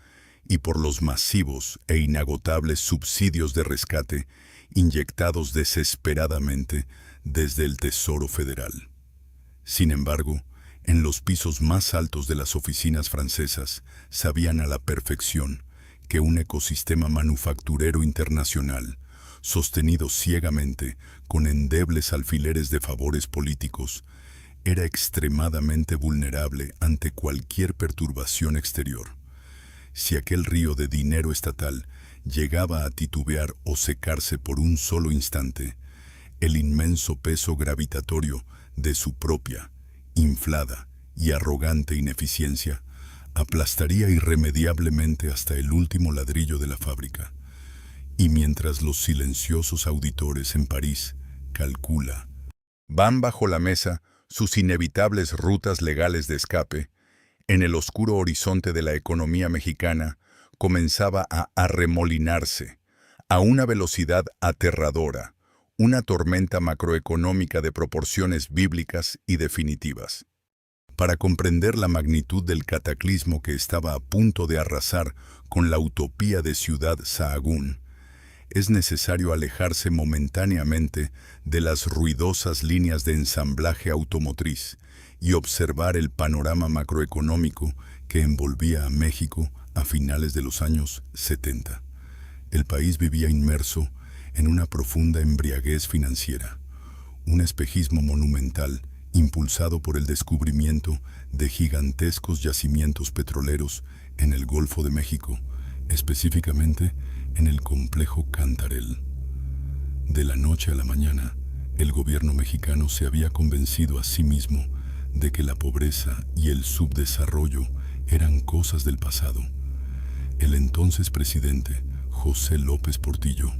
y por los masivos e inagotables subsidios de rescate inyectados desesperadamente desde el Tesoro Federal. Sin embargo, en los pisos más altos de las oficinas francesas sabían a la perfección que un ecosistema manufacturero internacional, sostenido ciegamente con endebles alfileres de favores políticos, era extremadamente vulnerable ante cualquier perturbación exterior. Si aquel río de dinero estatal llegaba a titubear o secarse por un solo instante, el inmenso peso gravitatorio de su propia, inflada y arrogante ineficiencia aplastaría irremediablemente hasta el último ladrillo de la fábrica. Y mientras los silenciosos auditores en París van bajo la mesa sus inevitables rutas legales de escape, en el oscuro horizonte de la economía mexicana comenzaba a arremolinarse, a una velocidad aterradora, una tormenta macroeconómica de proporciones bíblicas y definitivas. Para comprender la magnitud del cataclismo que estaba a punto de arrasar con la utopía de Ciudad Sahagún, es necesario alejarse momentáneamente de las ruidosas líneas de ensamblaje automotriz y observar el panorama macroeconómico que envolvía a México a finales de los años 70. El país vivía inmerso en una profunda embriaguez financiera, un espejismo monumental impulsado por el descubrimiento de gigantescos yacimientos petroleros en el Golfo de México, específicamente en el complejo Cantarell. De la noche a la mañana, el gobierno mexicano se había convencido a sí mismo de que la pobreza y el subdesarrollo eran cosas del pasado. El entonces presidente, José López Portillo,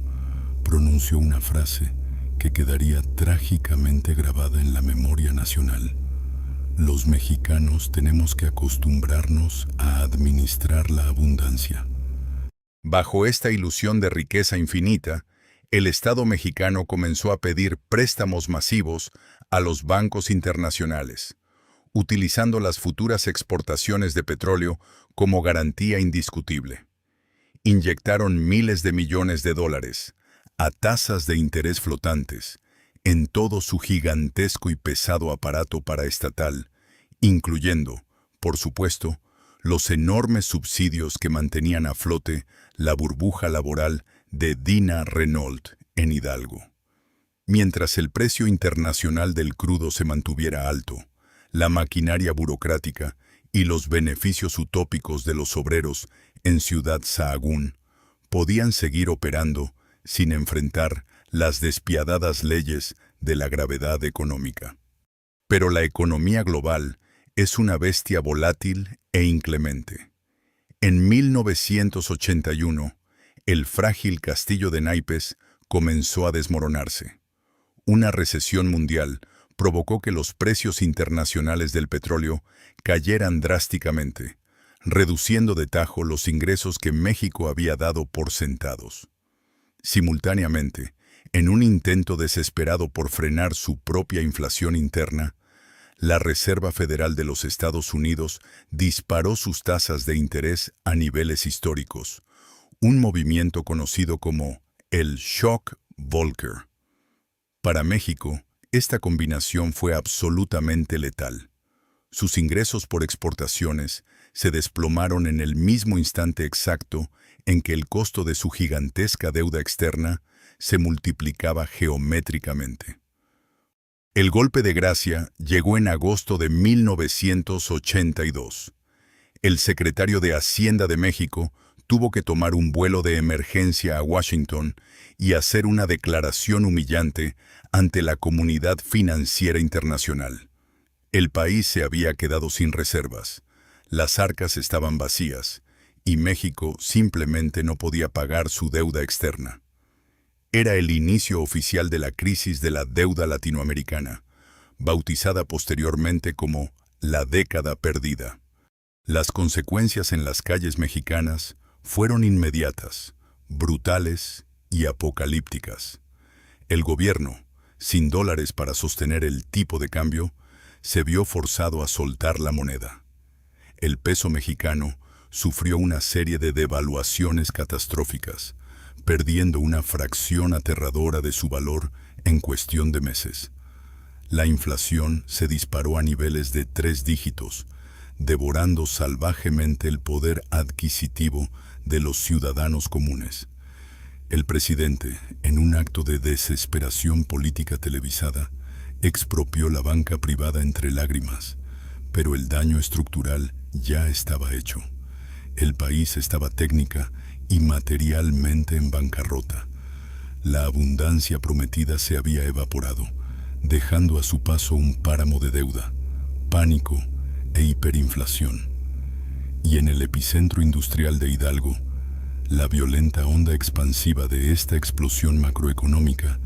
pronunció una frase que quedaría trágicamente grabada en la memoria nacional. Los mexicanos tenemos que acostumbrarnos a administrar la abundancia. Bajo esta ilusión de riqueza infinita, el Estado mexicano comenzó a pedir préstamos masivos a los bancos internacionales, utilizando las futuras exportaciones de petróleo como garantía indiscutible. Inyectaron miles de millones de dólares, a tasas de interés flotantes, en todo su gigantesco y pesado aparato paraestatal, incluyendo, por supuesto, los enormes subsidios que mantenían a flote la burbuja laboral de Dina Renault en Hidalgo. Mientras el precio internacional del crudo se mantuviera alto, la maquinaria burocrática y los beneficios utópicos de los obreros en Ciudad Sahagún podían seguir operando sin enfrentar las despiadadas leyes de la gravedad económica. Pero la economía global es una bestia volátil e inclemente. En 1981, el frágil castillo de naipes comenzó a desmoronarse. Una recesión mundial provocó que los precios internacionales del petróleo cayeran drásticamente, reduciendo de tajo los ingresos que México había dado por sentados. Simultáneamente, en un intento desesperado por frenar su propia inflación interna, la Reserva Federal de los Estados Unidos disparó sus tasas de interés a niveles históricos, un movimiento conocido como el shock Volcker. Para México, esta combinación fue absolutamente letal. Sus ingresos por exportaciones se desplomaron en el mismo instante exacto en que el costo de su gigantesca deuda externa se multiplicaba geométricamente. El golpe de gracia llegó en agosto de 1982. El secretario de Hacienda de México tuvo que tomar un vuelo de emergencia a Washington y hacer una declaración humillante ante la comunidad financiera internacional. El país se había quedado sin reservas, las arcas estaban vacías y México simplemente no podía pagar su deuda externa. Era el inicio oficial de la crisis de la deuda latinoamericana, bautizada posteriormente como la década perdida. Las consecuencias en las calles mexicanas fueron inmediatas, brutales y apocalípticas. El gobierno, sin dólares para sostener el tipo de cambio, se vio forzado a soltar la moneda. El peso mexicano sufrió una serie de devaluaciones catastróficas, perdiendo una fracción aterradora de su valor en cuestión de meses. La inflación se disparó a niveles de 3 dígitos, devorando salvajemente el poder adquisitivo de los ciudadanos comunes. El presidente, en un acto de desesperación política televisada, expropió la banca privada entre lágrimas, pero el daño estructural ya estaba hecho. El país estaba técnica y materialmente en bancarrota. La abundancia prometida se había evaporado, dejando a su paso un páramo de deuda, pánico e hiperinflación. Y en el epicentro industrial de Hidalgo, la violenta onda expansiva de esta explosión macroeconómica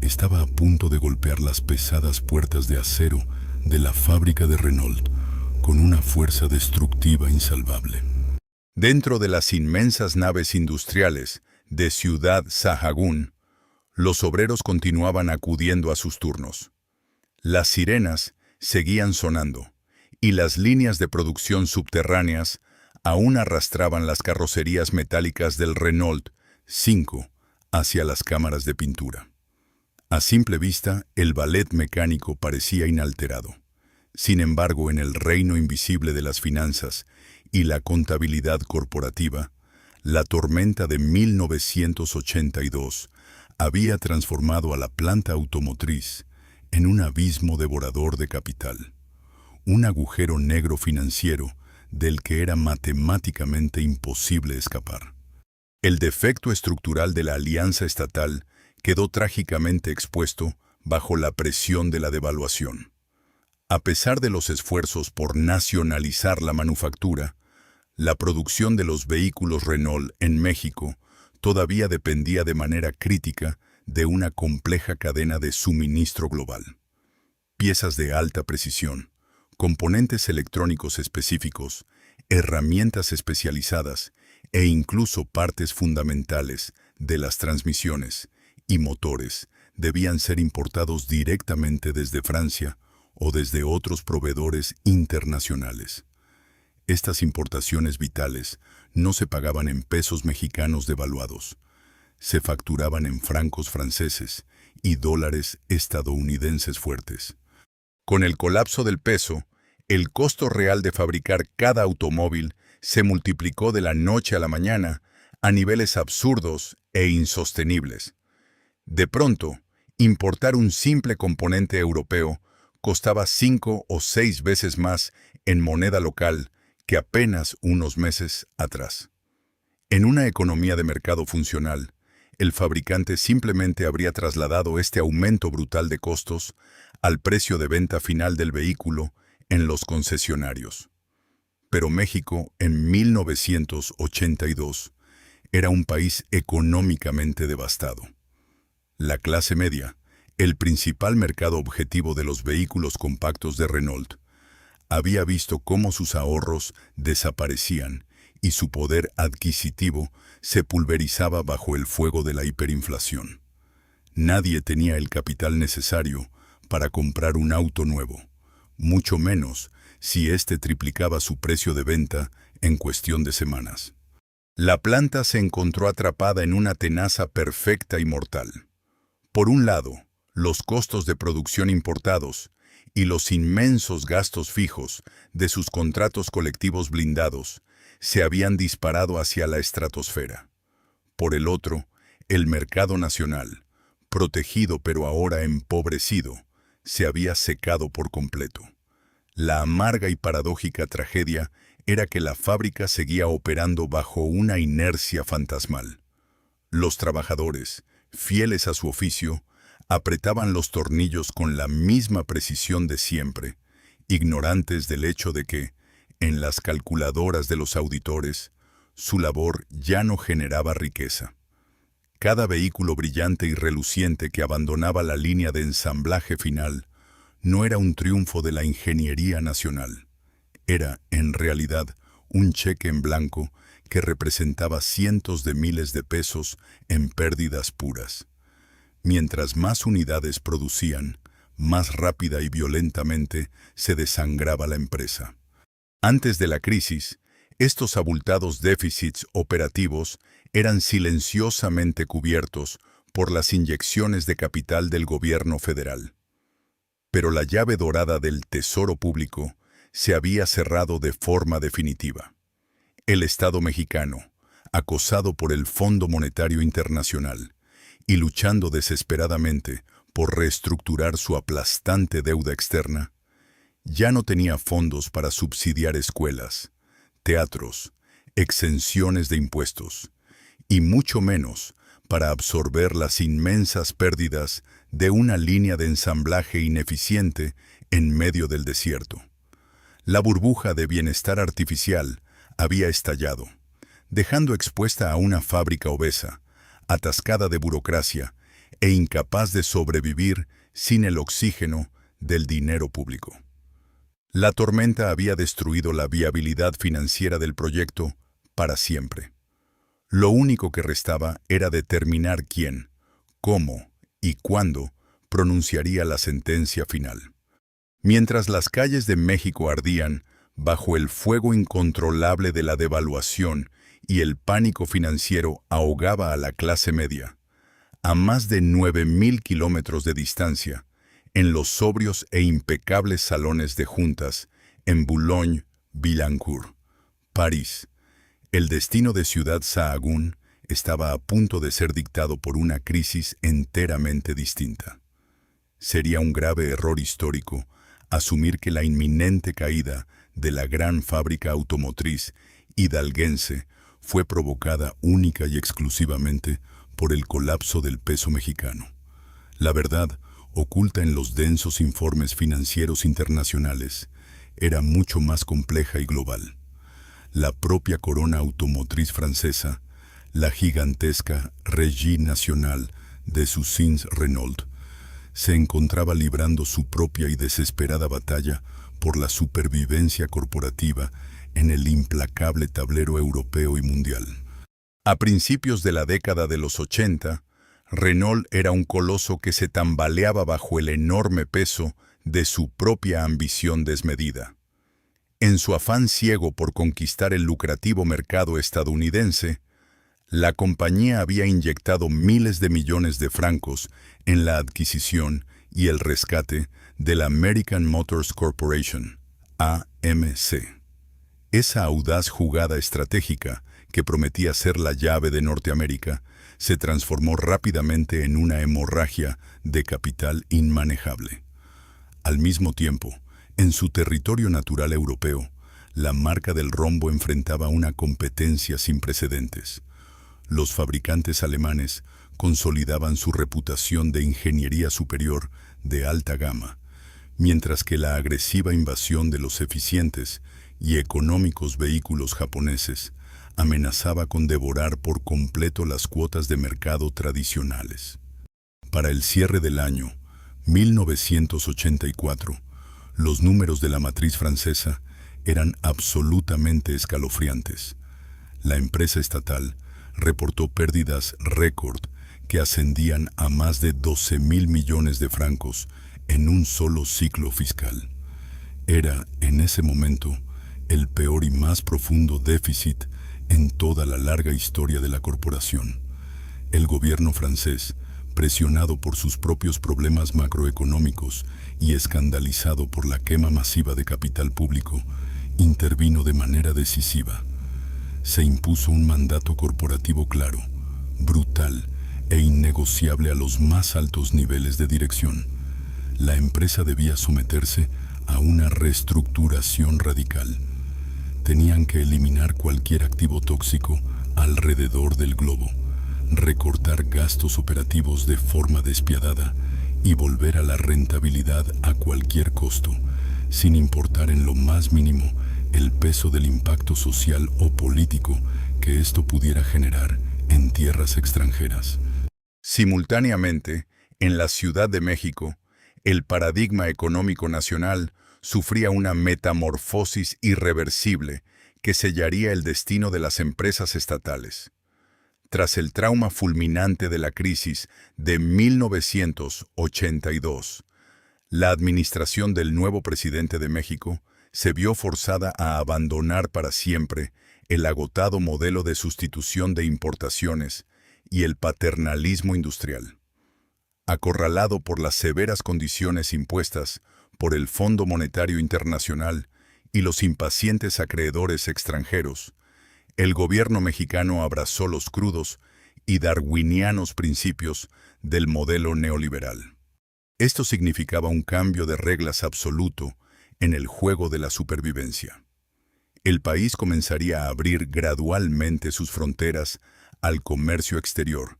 estaba a punto de golpear las pesadas puertas de acero de la fábrica de Renault con una fuerza destructiva insalvable. Dentro de las inmensas naves industriales de Ciudad Sahagún, los obreros continuaban acudiendo a sus turnos. Las sirenas seguían sonando, y las líneas de producción subterráneas aún arrastraban las carrocerías metálicas del Renault 5 hacia las cámaras de pintura. A simple vista, el ballet mecánico parecía inalterado. Sin embargo, en el reino invisible de las finanzas y la contabilidad corporativa, la tormenta de 1982 había transformado a la planta automotriz en un abismo devorador de capital, un agujero negro financiero del que era matemáticamente imposible escapar. El defecto estructural de la alianza estatal quedó trágicamente expuesto bajo la presión de la devaluación. A pesar de los esfuerzos por nacionalizar la manufactura, la producción de los vehículos Renault en México todavía dependía de manera crítica de una compleja cadena de suministro global. Piezas de alta precisión, componentes electrónicos específicos, herramientas especializadas e incluso partes fundamentales de las transmisiones y motores debían ser importados directamente desde Francia o desde otros proveedores internacionales. Estas importaciones vitales no se pagaban en pesos mexicanos devaluados, se facturaban en francos franceses y dólares estadounidenses fuertes. Con el colapso del peso, el costo real de fabricar cada automóvil se multiplicó de la noche a la mañana a niveles absurdos e insostenibles. De pronto, importar un simple componente europeo costaba 5 o 6 veces más en moneda local que apenas unos meses atrás. En una economía de mercado funcional, el fabricante simplemente habría trasladado este aumento brutal de costos al precio de venta final del vehículo en los concesionarios. Pero México, en 1982, era un país económicamente devastado. La clase media, el principal mercado objetivo de los vehículos compactos de Renault, había visto cómo sus ahorros desaparecían y su poder adquisitivo se pulverizaba bajo el fuego de la hiperinflación. Nadie tenía el capital necesario para comprar un auto nuevo, mucho menos si éste triplicaba su precio de venta en cuestión de semanas. La planta se encontró atrapada en una tenaza perfecta y mortal. Por un lado, los costos de producción importados y los inmensos gastos fijos de sus contratos colectivos blindados se habían disparado hacia la estratosfera. Por el otro, El mercado nacional, protegido pero ahora empobrecido, se había secado por completo. La amarga y paradójica tragedia era que la fábrica seguía operando bajo una inercia fantasmal. Los trabajadores, fieles a su oficio, apretaban los tornillos con la misma precisión de siempre, ignorantes del hecho de que, en las calculadoras de los auditores, su labor ya no generaba riqueza. Cada vehículo brillante y reluciente que abandonaba la línea de ensamblaje final no era un triunfo de la ingeniería nacional. Era, en realidad, un cheque en blanco que representaba cientos de miles de pesos en pérdidas puras. Mientras más unidades producían, más rápida y violentamente se desangraba la empresa. Antes de la crisis, estos abultados déficits operativos eran silenciosamente cubiertos por las inyecciones de capital del gobierno federal. Pero la llave dorada del tesoro público se había cerrado de forma definitiva. El Estado mexicano, acosado por el Fondo Monetario Internacional y luchando desesperadamente por reestructurar su aplastante deuda externa, ya no tenía fondos para subsidiar escuelas, teatros, exenciones de impuestos, y mucho menos para absorber las inmensas pérdidas de una línea de ensamblaje ineficiente en medio del desierto. La burbuja de bienestar artificial había estallado, dejando expuesta a una fábrica obesa, atascada de burocracia e incapaz de sobrevivir sin el oxígeno del dinero público. La tormenta había destruido la viabilidad financiera del proyecto para siempre. Lo único que restaba era determinar quién, cómo y cuándo pronunciaría la sentencia final. Mientras las calles de México ardían bajo el fuego incontrolable de la devaluación y el pánico financiero ahogaba a la clase media, a más de 9,000 kilómetros de distancia, en los sobrios e impecables salones de juntas en Boulogne-Billancourt, París, el destino de Ciudad Sahagún estaba a punto de ser dictado por una crisis enteramente distinta. Sería un grave error histórico asumir que la inminente caída de la gran fábrica automotriz hidalguense fue provocada única y exclusivamente por el colapso del peso mexicano. La verdad, oculta en los densos informes financieros internacionales, era mucho más compleja y global. La propia corona automotriz francesa, la gigantesca Régie Nationale des Usines Renault, se encontraba librando su propia y desesperada batalla por la supervivencia corporativa en el implacable tablero europeo y mundial. A principios de la década de los 80, Renault era un coloso que se tambaleaba bajo el enorme peso de su propia ambición desmedida. En su afán ciego por conquistar el lucrativo mercado estadounidense, la compañía había inyectado miles de millones de francos en la adquisición y el rescate de la American Motors Corporation, AMC. Esa audaz jugada estratégica, que prometía ser la llave de Norteamérica, se transformó rápidamente en una hemorragia de capital inmanejable. Al mismo tiempo, en su territorio natural europeo, la marca del rombo enfrentaba una competencia sin precedentes. Los fabricantes alemanes consolidaban su reputación de ingeniería superior de alta gama, mientras que la agresiva invasión de los eficientes y económicos vehículos japoneses amenazaba con devorar por completo las cuotas de mercado tradicionales. Para el cierre del año 1984, los números de la matriz francesa eran absolutamente escalofriantes. La empresa estatal reportó pérdidas récord que ascendían a más de 12,000 millones de francos en un solo ciclo fiscal. Era, en ese momento, el peor y más profundo déficit en toda la larga historia de la corporación. El gobierno francés, presionado por sus propios problemas macroeconómicos y escandalizado por la quema masiva de capital público, intervino de manera decisiva. Se impuso un mandato corporativo claro, brutal e innegociable a los más altos niveles de dirección. La empresa debía someterse a una reestructuración radical. Tenían que eliminar cualquier activo tóxico alrededor del globo, recortar gastos operativos de forma despiadada y volver a la rentabilidad a cualquier costo, sin importar en lo más mínimo el peso del impacto social o político que esto pudiera generar en tierras extranjeras. Simultáneamente, en la Ciudad de México, el paradigma económico nacional sufría una metamorfosis irreversible que sellaría el destino de las empresas estatales. Tras el trauma fulminante de la crisis de 1982, la administración del nuevo presidente de México se vio forzada a abandonar para siempre el agotado modelo de sustitución de importaciones y el paternalismo industrial. Acorralado por las severas condiciones impuestas por el Fondo Monetario Internacional y los impacientes acreedores extranjeros, el gobierno mexicano abrazó los crudos y darwinianos principios del modelo neoliberal. Esto significaba un cambio de reglas absoluto en el juego de la supervivencia. El país comenzaría a abrir gradualmente sus fronteras al comercio exterior,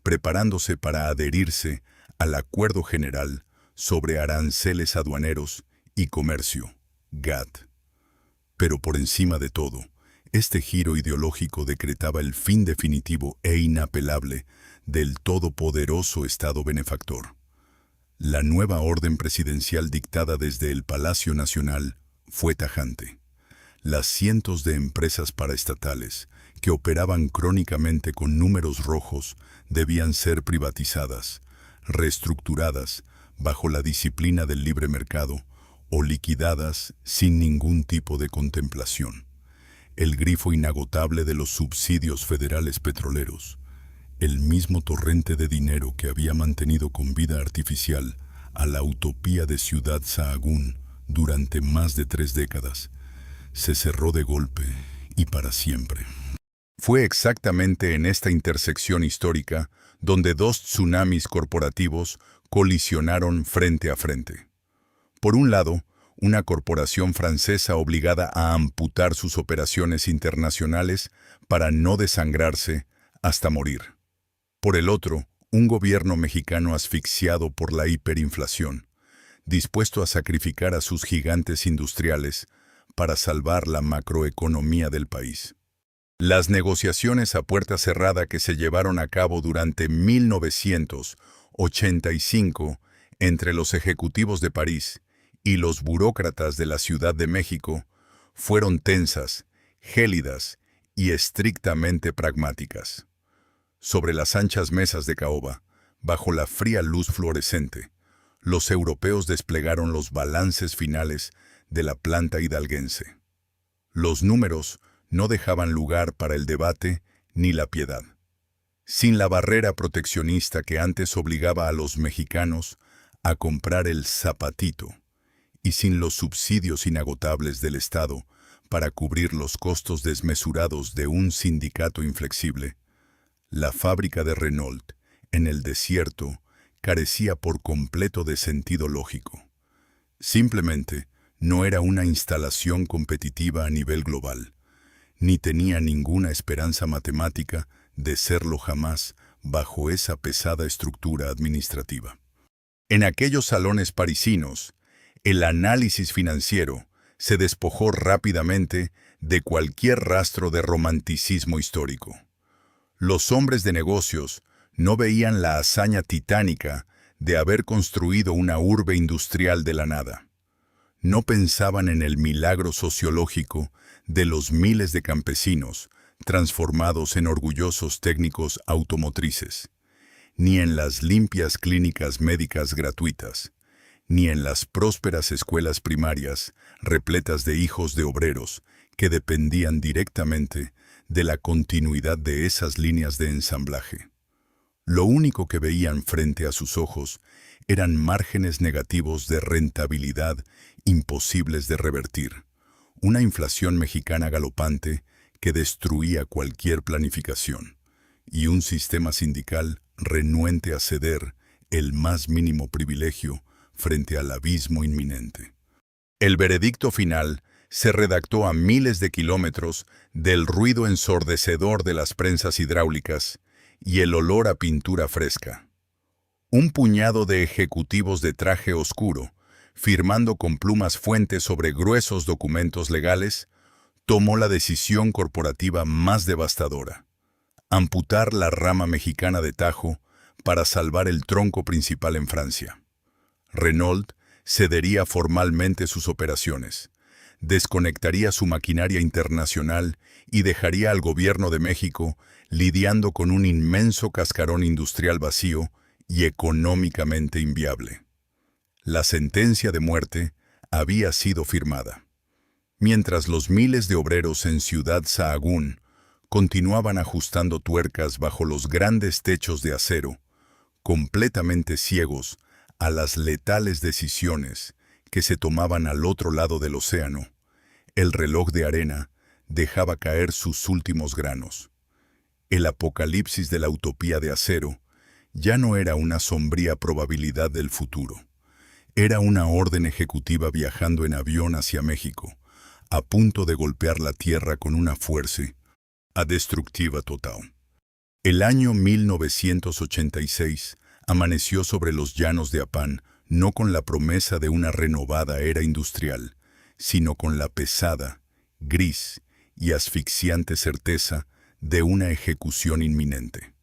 preparándose para adherirse al Acuerdo General sobre Aranceles Aduaneros y Comercio, GATT. Pero por encima de todo, este giro ideológico decretaba el fin definitivo e inapelable del todopoderoso Estado benefactor. La nueva orden presidencial dictada desde el Palacio Nacional fue tajante. Las cientos de empresas paraestatales que operaban crónicamente con números rojos debían ser privatizadas, reestructuradas bajo la disciplina del libre mercado o liquidadas sin ningún tipo de contemplación. El grifo inagotable de los subsidios federales petroleros, el mismo torrente de dinero que había mantenido con vida artificial a la utopía de Ciudad Sahagún durante más de 3 décadas, se cerró de golpe y para siempre. Fue exactamente en esta intersección histórica donde dos tsunamis corporativos colisionaron frente a frente. Por un lado, una corporación francesa obligada a amputar sus operaciones internacionales para no desangrarse hasta morir. Por el otro, un gobierno mexicano asfixiado por la hiperinflación, dispuesto a sacrificar a sus gigantes industriales para salvar la macroeconomía del país. Las negociaciones a puerta cerrada que se llevaron a cabo durante 1985 entre los ejecutivos de París y los burócratas de la Ciudad de México fueron tensas, gélidas y estrictamente pragmáticas. Sobre las anchas mesas de caoba, bajo la fría luz fluorescente, los europeos desplegaron los balances finales de la planta hidalguense. Los números no dejaban lugar para el debate ni la piedad. Sin la barrera proteccionista que antes obligaba a los mexicanos a comprar el zapatito, y sin los subsidios inagotables del Estado para cubrir los costos desmesurados de un sindicato inflexible, la fábrica de Renault, en el desierto, carecía por completo de sentido lógico. Simplemente no era una instalación competitiva a nivel global, ni tenía ninguna esperanza matemática de serlo jamás bajo esa pesada estructura administrativa. En aquellos salones parisinos, el análisis financiero se despojó rápidamente de cualquier rastro de romanticismo histórico. Los hombres de negocios no veían la hazaña titánica de haber construido una urbe industrial de la nada. No pensaban en el milagro sociológico de los miles de campesinos transformados en orgullosos técnicos automotrices, ni en las limpias clínicas médicas gratuitas, ni en las prósperas escuelas primarias repletas de hijos de obreros que dependían directamente de la continuidad de esas líneas de ensamblaje. Lo único que veían frente a sus ojos eran márgenes negativos de rentabilidad imposibles de revertir, una inflación mexicana galopante que destruía cualquier planificación, y un sistema sindical renuente a ceder el más mínimo privilegio frente al abismo inminente. El veredicto final se redactó a miles de kilómetros del ruido ensordecedor de las prensas hidráulicas y el olor a pintura fresca. Un puñado de ejecutivos de traje oscuro, firmando con plumas fuentes sobre gruesos documentos legales, tomó la decisión corporativa más devastadora: amputar la rama mexicana de Tajo para salvar el tronco principal en Francia. Renault cedería formalmente sus operaciones, desconectaría su maquinaria internacional y dejaría al gobierno de México lidiando con un inmenso cascarón industrial vacío y económicamente inviable. La sentencia de muerte había sido firmada. Mientras los miles de obreros en Ciudad Sahagún continuaban ajustando tuercas bajo los grandes techos de acero, completamente ciegos a las letales decisiones que se tomaban al otro lado del océano, el reloj de arena dejaba caer sus últimos granos. El apocalipsis de la utopía de acero ya no era una sombría probabilidad del futuro. Era una orden ejecutiva viajando en avión hacia México, a punto de golpear la tierra con una fuerza destructiva total. El año 1986 amaneció sobre los llanos de Apán, no con la promesa de una renovada era industrial, sino con la pesada, gris y asfixiante certeza de una ejecución inminente.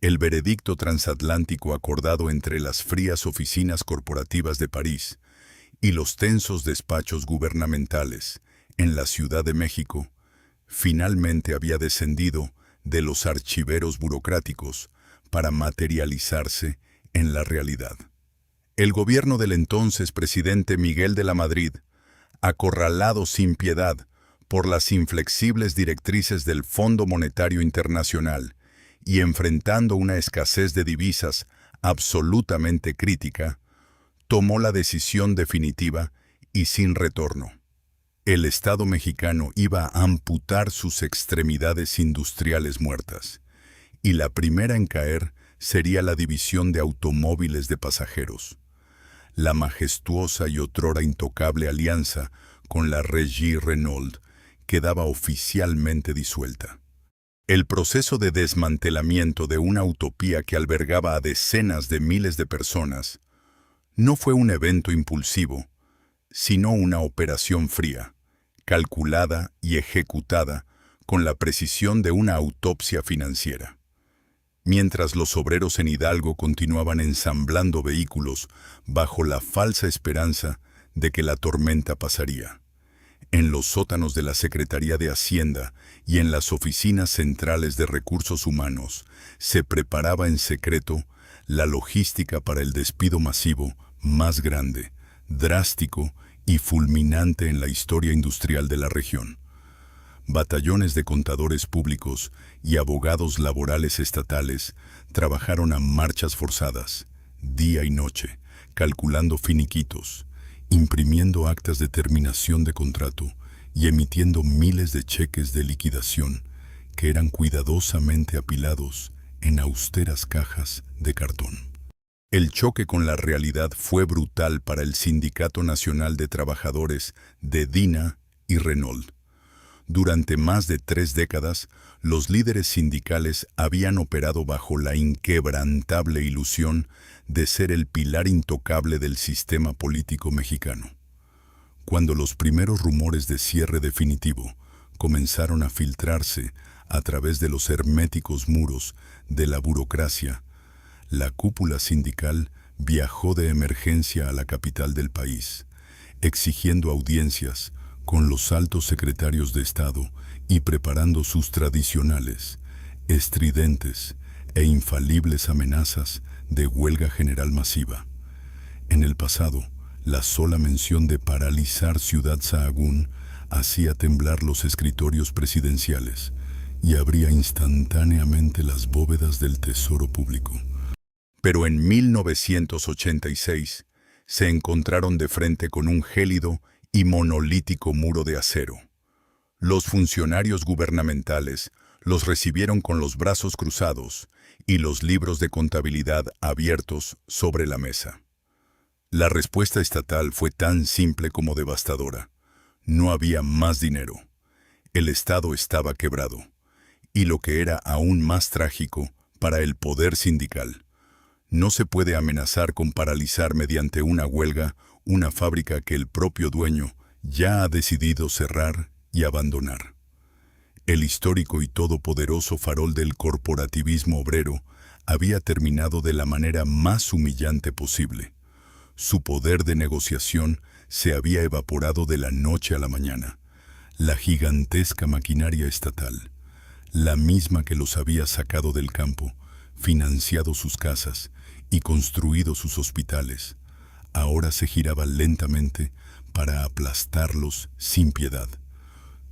El veredicto transatlántico acordado entre las frías oficinas corporativas de París y los tensos despachos gubernamentales en la Ciudad de México finalmente había descendido de los archiveros burocráticos para materializarse en la realidad. El gobierno del entonces presidente Miguel de la Madrid, acorralado sin piedad por las inflexibles directrices del Fondo Monetario Internacional y enfrentando una escasez de divisas absolutamente crítica, tomó la decisión definitiva y sin retorno. El Estado mexicano iba a amputar sus extremidades industriales muertas, y la primera en caer sería la división de automóviles de pasajeros. La majestuosa y otrora intocable alianza con la Régie Renault quedaba oficialmente disuelta. El proceso de desmantelamiento de una utopía que albergaba a decenas de miles de personas no fue un evento impulsivo, sino una operación fría, calculada y ejecutada con la precisión de una autopsia financiera. Mientras los obreros en Hidalgo continuaban ensamblando vehículos bajo la falsa esperanza de que la tormenta pasaría, en los sótanos de la Secretaría de Hacienda y en las oficinas centrales de recursos humanos se preparaba en secreto la logística para el despido masivo más grande, drástico y fulminante en la historia industrial de la región. Batallones de contadores públicos y abogados laborales estatales trabajaron a marchas forzadas, día y noche, calculando finiquitos, imprimiendo actas de terminación de contrato y emitiendo miles de cheques de liquidación que eran cuidadosamente apilados en austeras cajas de cartón. El choque con la realidad fue brutal para el Sindicato Nacional de Trabajadores de DINA y Renault. Durante más de 3 décadas, los líderes sindicales habían operado bajo la inquebrantable ilusión de ser el pilar intocable del sistema político mexicano. Cuando los primeros rumores de cierre definitivo comenzaron a filtrarse a través de los herméticos muros de la burocracia, la cúpula sindical viajó de emergencia a la capital del país, exigiendo audiencias con los altos secretarios de Estado y preparando sus tradicionales, estridentes e infalibles amenazas de huelga general masiva. En el pasado, la sola mención de paralizar Ciudad Sahagún hacía temblar los escritorios presidenciales y abría instantáneamente las bóvedas del Tesoro Público. Pero en 1986 se encontraron de frente con un gélido y monolítico muro de acero. Los funcionarios gubernamentales los recibieron con los brazos cruzados y los libros de contabilidad abiertos sobre la mesa. La respuesta estatal fue tan simple como devastadora. No había más dinero. El Estado estaba quebrado. Y lo que era aún más trágico, para el poder sindical, no se puede amenazar con paralizar mediante una huelga una fábrica que el propio dueño ya ha decidido cerrar y abandonar. El histórico y todopoderoso farol del corporativismo obrero había terminado de la manera más humillante posible. Su poder de negociación se había evaporado de la noche a la mañana. La gigantesca maquinaria estatal, la misma que los había sacado del campo, financiado sus casas y construido sus hospitales, ahora se giraba lentamente para aplastarlos sin piedad.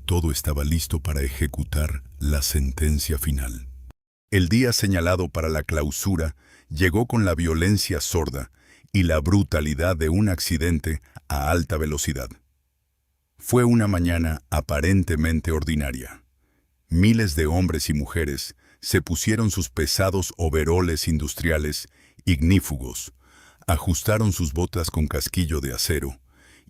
Todo estaba listo para ejecutar la sentencia final. El día señalado para la clausura llegó con la violencia sorda y la brutalidad de un accidente a alta velocidad. Fue una mañana aparentemente ordinaria. Miles de hombres y mujeres se pusieron sus pesados overoles industriales ignífugos, ajustaron sus botas con casquillo de acero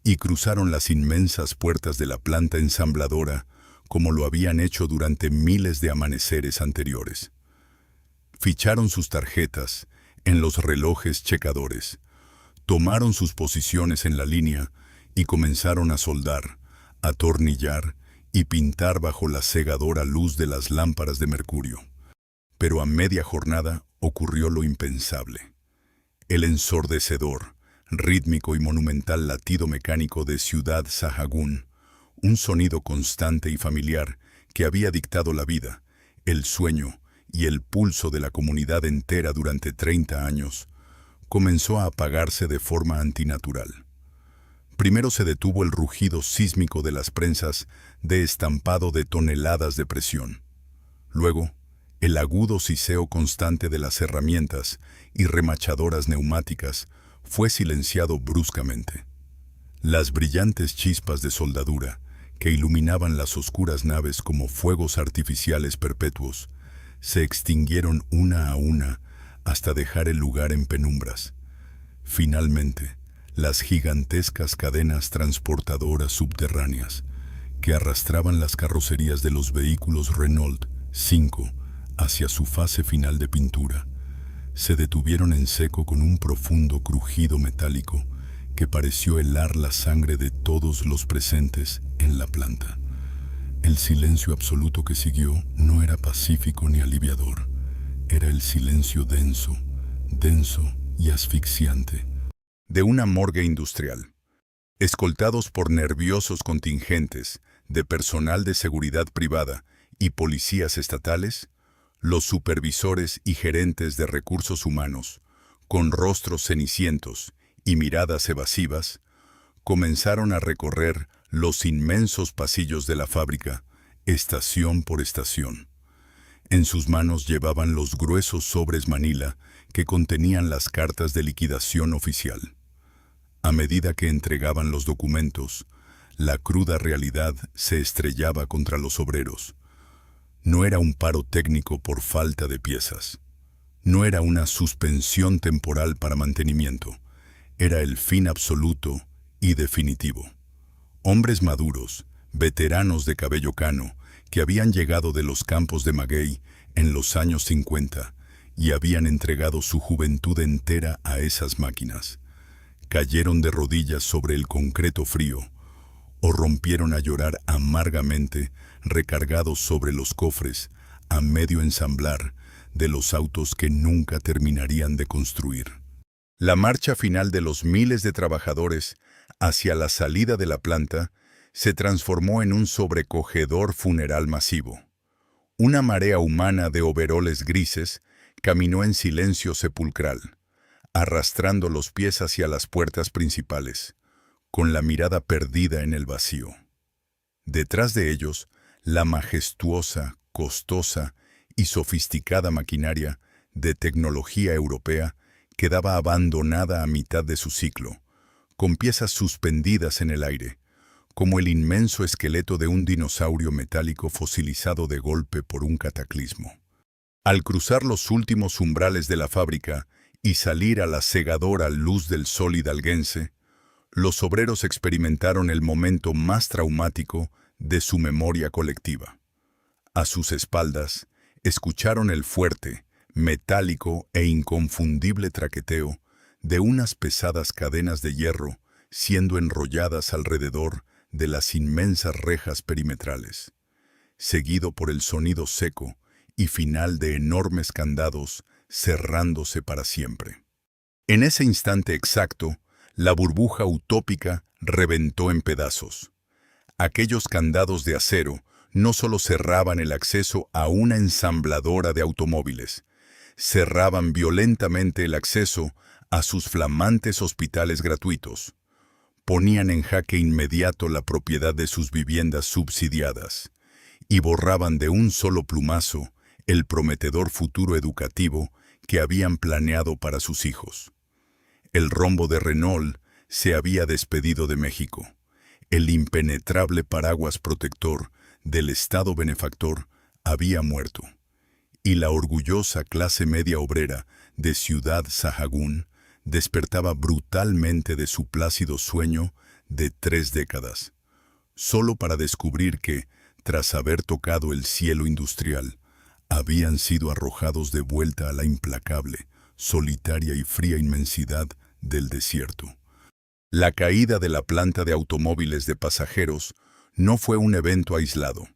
y cruzaron las inmensas puertas de la planta ensambladora como lo habían hecho durante miles de amaneceres anteriores. Ficharon sus tarjetas en los relojes checadores, tomaron sus posiciones en la línea y comenzaron a soldar, atornillar y pintar bajo la cegadora luz de las lámparas de mercurio. Pero a media jornada ocurrió lo impensable. El ensordecedor, rítmico y monumental latido mecánico de Ciudad Sahagún, un sonido constante y familiar que había dictado la vida, el sueño y el pulso de la comunidad entera durante 30 años, comenzó a apagarse de forma antinatural. Primero se detuvo el rugido sísmico de las prensas de estampado de toneladas de presión. Luego, el agudo siseo constante de las herramientas y remachadoras neumáticas fue silenciado bruscamente. Las brillantes chispas de soldadura, que iluminaban las oscuras naves como fuegos artificiales perpetuos, se extinguieron una a una hasta dejar el lugar en penumbras. Finalmente, las gigantescas cadenas transportadoras subterráneas, que arrastraban las carrocerías de los vehículos Renault 5 hacia su fase final de pintura, se detuvieron en seco con un profundo crujido metálico que pareció helar la sangre de todos los presentes en la planta. El silencio absoluto que siguió no era pacífico ni aliviador. Era el silencio denso, denso y asfixiante de una morgue industrial. Escoltados por nerviosos contingentes de personal de seguridad privada y policías estatales, los supervisores y gerentes de recursos humanos, con rostros cenicientos y miradas evasivas, comenzaron a recorrer los inmensos pasillos de la fábrica, estación por estación. En sus manos llevaban los gruesos sobres manila que contenían las cartas de liquidación oficial. A medida que entregaban los documentos, la cruda realidad se estrellaba contra los obreros. No era un paro técnico por falta de piezas. No era una suspensión temporal para mantenimiento. Era el fin absoluto y definitivo. Hombres maduros, veteranos de cabello cano, que habían llegado de los campos de maguey en los años 50 y habían entregado su juventud entera a esas máquinas, cayeron de rodillas sobre el concreto frío o rompieron a llorar amargamente recargados sobre los cofres a medio ensamblar de los autos que nunca terminarían de construir. La marcha final de los miles de trabajadores hacia la salida de la planta se transformó en un sobrecogedor funeral masivo. Una marea humana de overoles grises caminó en silencio sepulcral, arrastrando los pies hacia las puertas principales, con la mirada perdida en el vacío. Detrás de ellos, la majestuosa, costosa y sofisticada maquinaria de tecnología europea quedaba abandonada a mitad de su ciclo, con piezas suspendidas en el aire, como el inmenso esqueleto de un dinosaurio metálico fosilizado de golpe por un cataclismo. Al cruzar los últimos umbrales de la fábrica y salir a la cegadora luz del sol hidalguense, los obreros experimentaron el momento más traumático de su memoria colectiva. A sus espaldas, escucharon el fuerte, metálico e inconfundible traqueteo de unas pesadas cadenas de hierro siendo enrolladas alrededor de las inmensas rejas perimetrales, seguido por el sonido seco y final de enormes candados cerrándose para siempre. En ese instante exacto, la burbuja utópica reventó en pedazos. Aquellos candados de acero no solo cerraban el acceso a una ensambladora de automóviles, cerraban violentamente el acceso a sus flamantes hospitales gratuitos, ponían en jaque inmediato la propiedad de sus viviendas subsidiadas y borraban de un solo plumazo el prometedor futuro educativo que habían planeado para sus hijos. El rombo de Renault se había despedido de México. El impenetrable paraguas protector del Estado benefactor había muerto, y la orgullosa clase media obrera de Ciudad Sahagún despertaba brutalmente de su plácido sueño de 3 décadas, solo para descubrir que, tras haber tocado el cielo industrial, habían sido arrojados de vuelta a la implacable, solitaria y fría inmensidad del desierto. La caída de la planta de automóviles de pasajeros no fue un evento aislado.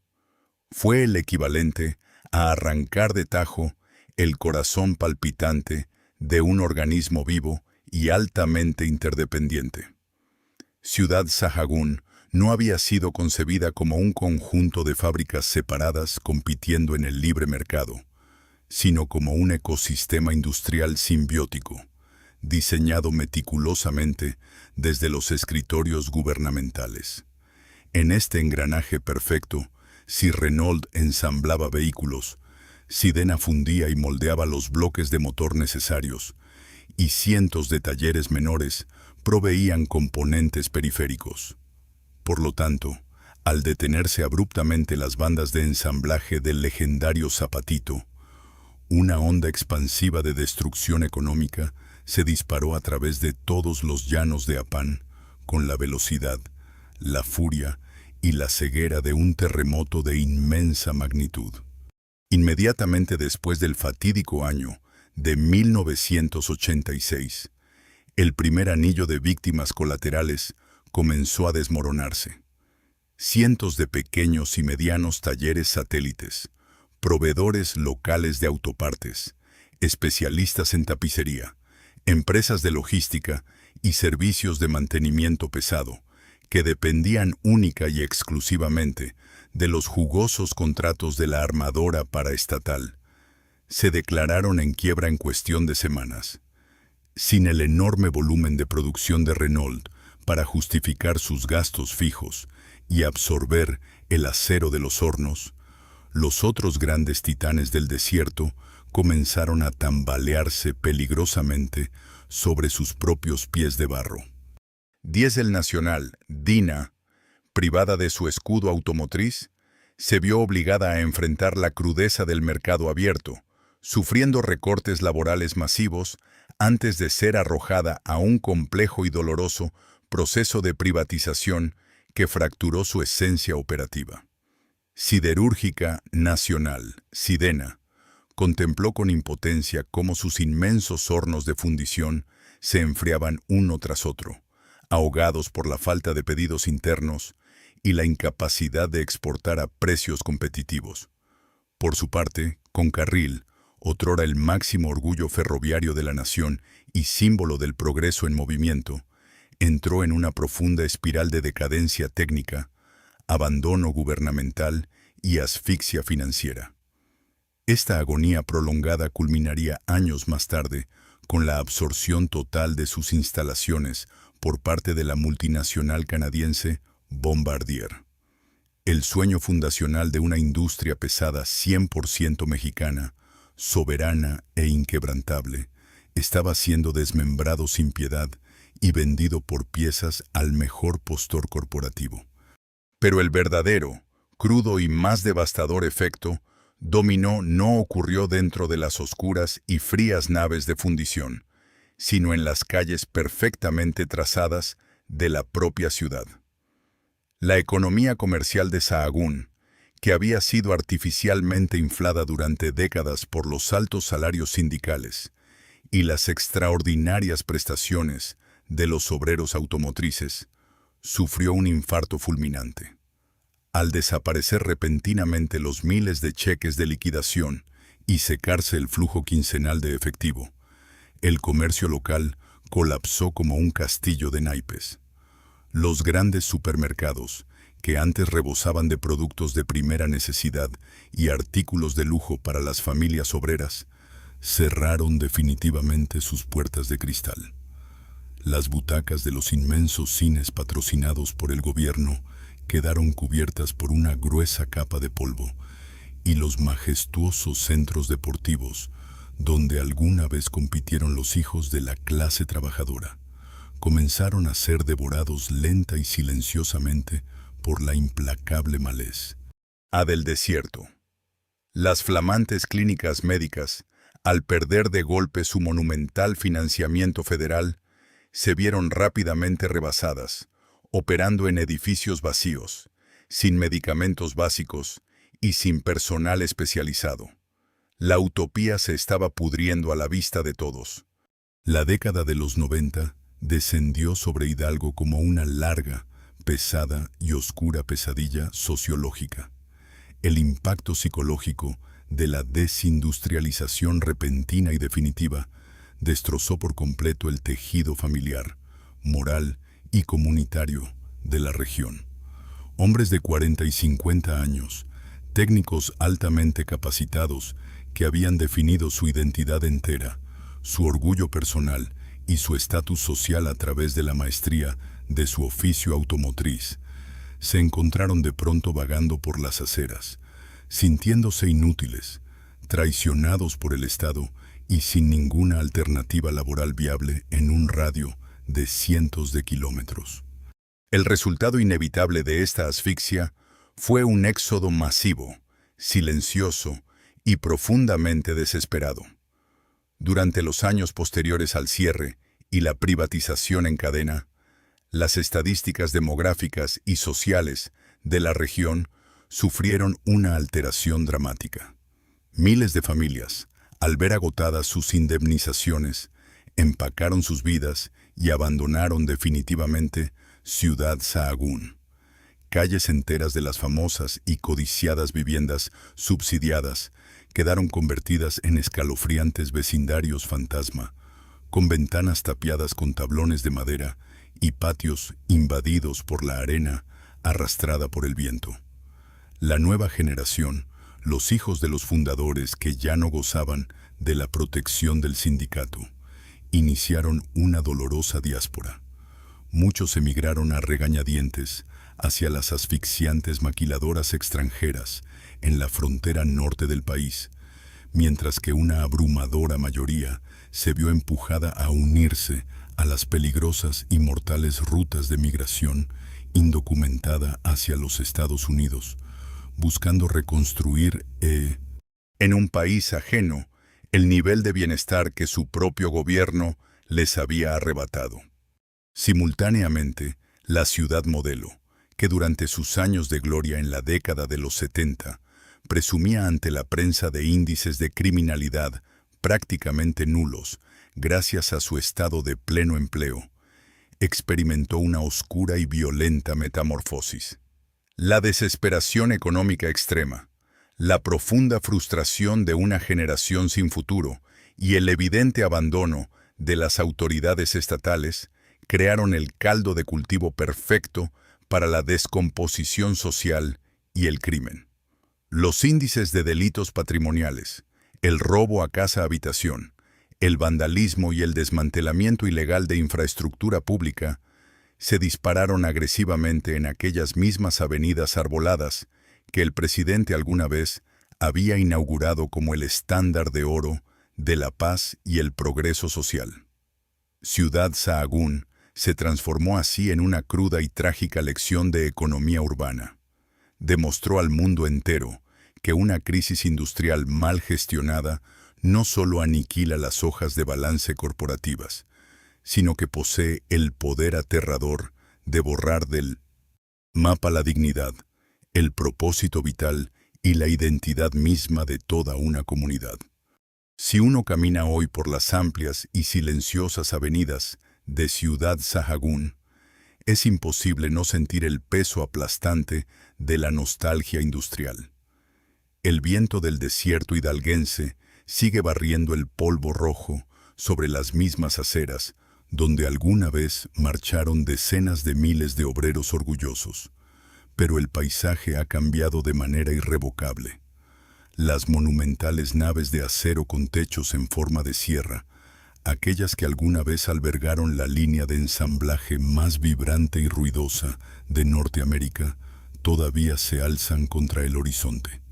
Fue el equivalente a arrancar de tajo el corazón palpitante de un organismo vivo y altamente interdependiente. Ciudad Sahagún no había sido concebida como un conjunto de fábricas separadas compitiendo en el libre mercado, sino como un ecosistema industrial simbiótico, diseñado meticulosamente desde los escritorios gubernamentales. En este engranaje perfecto, si Renault ensamblaba vehículos, Sidena fundía y moldeaba los bloques de motor necesarios, y cientos de talleres menores proveían componentes periféricos. Por lo tanto, al detenerse abruptamente las bandas de ensamblaje del legendario Zapatito, una onda expansiva de destrucción económica se disparó a través de todos los llanos de Apán con la velocidad, la furia y la ceguera de un terremoto de inmensa magnitud. Inmediatamente después del fatídico año de 1986, el primer anillo de víctimas colaterales comenzó a desmoronarse. Cientos de pequeños y medianos talleres satélites, proveedores locales de autopartes, especialistas en tapicería, empresas de logística y servicios de mantenimiento pesado, que dependían única y exclusivamente de los jugosos contratos de la armadora paraestatal, se declararon en quiebra en cuestión de semanas. Sin el enorme volumen de producción de Renault para justificar sus gastos fijos y absorber el acero de los hornos, los otros grandes titanes del desierto comenzaron a tambalearse peligrosamente sobre sus propios pies de barro. Diesel Nacional, DINA, privada de su escudo automotriz, se vio obligada a enfrentar la crudeza del mercado abierto, sufriendo recortes laborales masivos antes de ser arrojada a un complejo y doloroso proceso de privatización que fracturó su esencia operativa. Siderúrgica Nacional, Sidena, contempló con impotencia cómo sus inmensos hornos de fundición se enfriaban uno tras otro, ahogados por la falta de pedidos internos y la incapacidad de exportar a precios competitivos. Por su parte, Concarril, otrora el máximo orgullo ferroviario de la nación y símbolo del progreso en movimiento, entró en una profunda espiral de decadencia técnica, abandono gubernamental y asfixia financiera. Esta agonía prolongada culminaría años más tarde con la absorción total de sus instalaciones por parte de la multinacional canadiense Bombardier. El sueño fundacional de una industria pesada 100% mexicana, soberana e inquebrantable, estaba siendo desmembrado sin piedad y vendido por piezas al mejor postor corporativo. Pero el verdadero, crudo y más devastador efecto dominó no ocurrió dentro de las oscuras y frías naves de fundición, sino en las calles perfectamente trazadas de la propia ciudad. La economía comercial de Sahagún, que había sido artificialmente inflada durante décadas por los altos salarios sindicales y las extraordinarias prestaciones de los obreros automotrices, sufrió un infarto fulminante. Al desaparecer repentinamente los miles de cheques de liquidación y secarse el flujo quincenal de efectivo, el comercio local colapsó como un castillo de naipes. Los grandes supermercados, que antes rebosaban de productos de primera necesidad y artículos de lujo para las familias obreras, cerraron definitivamente sus puertas de cristal. Las butacas de los inmensos cines patrocinados por el gobierno quedaron cubiertas por una gruesa capa de polvo, y los majestuosos centros deportivos, donde alguna vez compitieron los hijos de la clase trabajadora, comenzaron a ser devorados lenta y silenciosamente por la implacable malez del desierto. Las flamantes clínicas médicas, al perder de golpe su monumental financiamiento federal, se vieron rápidamente rebasadas, operando en edificios vacíos, sin medicamentos básicos y sin personal especializado. La utopía se estaba pudriendo a la vista de todos. La década de los 90 descendió sobre Hidalgo como una larga, pesada y oscura pesadilla sociológica. El impacto psicológico de la desindustrialización repentina y definitiva destrozó por completo el tejido familiar, moral y comunitario de la región. Hombres de 40 y 50 años, técnicos altamente capacitados que habían definido su identidad entera, su orgullo personal y su estatus social a través de la maestría de su oficio automotriz, se encontraron de pronto vagando por las aceras, sintiéndose inútiles, traicionados por el Estado y sin ninguna alternativa laboral viable en un radio de cientos de kilómetros. El resultado inevitable de esta asfixia fue un éxodo masivo, silencioso y profundamente desesperado. Durante los años posteriores al cierre y la privatización en cadena, las estadísticas demográficas y sociales de la región sufrieron una alteración dramática. Miles de familias, al ver agotadas sus indemnizaciones, empacaron sus vidas y abandonaron definitivamente Ciudad Sahagún. Calles enteras de las famosas y codiciadas viviendas subsidiadas quedaron convertidas en escalofriantes vecindarios fantasma, con ventanas tapiadas con tablones de madera y patios invadidos por la arena arrastrada por el viento. La nueva generación, los hijos de los fundadores que ya no gozaban de la protección del sindicato, iniciaron una dolorosa diáspora. Muchos emigraron a regañadientes hacia las asfixiantes maquiladoras extranjeras en la frontera norte del país, mientras que una abrumadora mayoría se vio empujada a unirse a las peligrosas y mortales rutas de migración indocumentada hacia los Estados Unidos, buscando reconstruir en un país ajeno el nivel de bienestar que su propio gobierno les había arrebatado. Simultáneamente, la ciudad modelo, que durante sus años de gloria en la década de los 70, presumía ante la prensa de índices de criminalidad prácticamente nulos gracias a su estado de pleno empleo, experimentó una oscura y violenta metamorfosis. La desesperación económica extrema, la profunda frustración de una generación sin futuro y el evidente abandono de las autoridades estatales crearon el caldo de cultivo perfecto para la descomposición social y el crimen. Los índices de delitos patrimoniales, el robo a casa-habitación, el vandalismo y el desmantelamiento ilegal de infraestructura pública se dispararon agresivamente en aquellas mismas avenidas arboladas que el presidente alguna vez había inaugurado como el estándar de oro de la paz y el progreso social. Ciudad Sahagún se transformó así en una cruda y trágica lección de economía urbana. Demostró al mundo entero que una crisis industrial mal gestionada no solo aniquila las hojas de balance corporativas, sino que posee el poder aterrador de borrar del mapa la dignidad, el propósito vital y la identidad misma de toda una comunidad. Si uno camina hoy por las amplias y silenciosas avenidas de Ciudad Sahagún, es imposible no sentir el peso aplastante de la nostalgia industrial. El viento del desierto hidalguense sigue barriendo el polvo rojo sobre las mismas aceras donde alguna vez marcharon decenas de miles de obreros orgullosos. Pero el paisaje ha cambiado de manera irrevocable. Las monumentales naves de acero con techos en forma de sierra, aquellas que alguna vez albergaron la línea de ensamblaje más vibrante y ruidosa de Norteamérica, todavía se alzan contra el horizonte.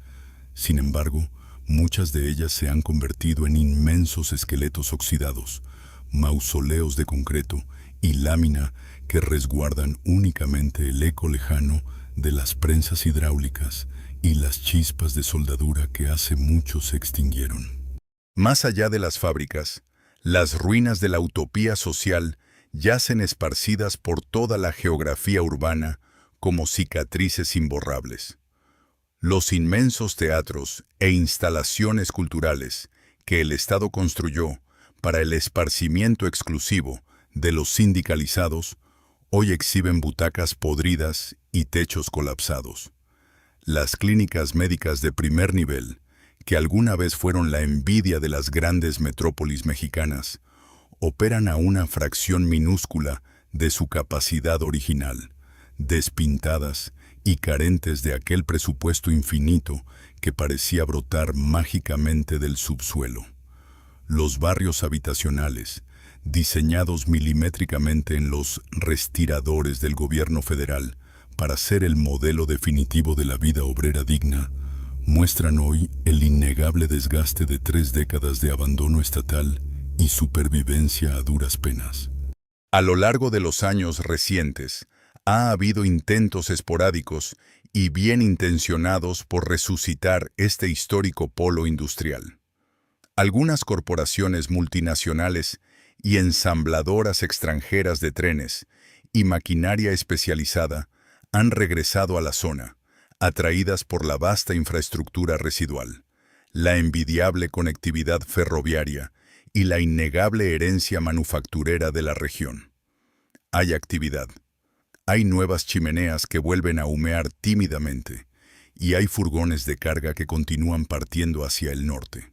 Sin embargo, muchas de ellas se han convertido en inmensos esqueletos oxidados, mausoleos de concreto y lámina que resguardan únicamente el eco lejano de las prensas hidráulicas y las chispas de soldadura que hace mucho se extinguieron. Más allá de las fábricas, las ruinas de la utopía social yacen esparcidas por toda la geografía urbana como cicatrices imborrables. Los inmensos teatros e instalaciones culturales que el Estado construyó para el esparcimiento exclusivo de los sindicalizados, hoy exhiben butacas podridas y techos colapsados. Las clínicas médicas de primer nivel, que alguna vez fueron la envidia de las grandes metrópolis mexicanas, operan a una fracción minúscula de su capacidad original, despintadas y carentes de aquel presupuesto infinito que parecía brotar mágicamente del subsuelo. Los barrios habitacionales, diseñados milimétricamente en los respiradores del gobierno federal para ser el modelo definitivo de la vida obrera digna, muestran hoy el innegable desgaste de 3 décadas de abandono estatal y supervivencia a duras penas. A lo largo de los años recientes, ha habido intentos esporádicos y bien intencionados por resucitar este histórico polo industrial. Algunas corporaciones multinacionales y ensambladoras extranjeras de trenes y maquinaria especializada han regresado a la zona, atraídas por la vasta infraestructura residual, la envidiable conectividad ferroviaria y la innegable herencia manufacturera de la región. Hay actividad. Hay nuevas chimeneas que vuelven a humear tímidamente, y hay furgones de carga que continúan partiendo hacia el norte.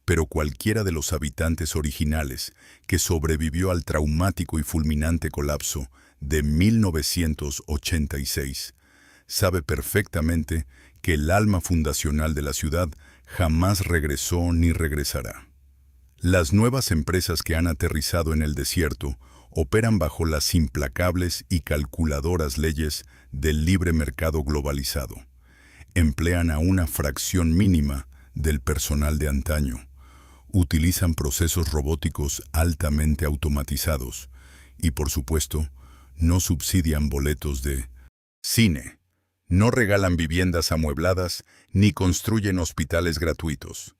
Pero cualquiera de los habitantes originales que sobrevivió al traumático y fulminante colapso de 1986 sabe perfectamente que el alma fundacional de la ciudad jamás regresó ni regresará. Las nuevas empresas que han aterrizado en el desierto operan bajo las implacables y calculadoras leyes del libre mercado globalizado. Emplean a una fracción mínima del personal de antaño. Utilizan procesos robóticos altamente automatizados y, por supuesto, no subsidian boletos de cine, no regalan viviendas amuebladas ni construyen hospitales gratuitos.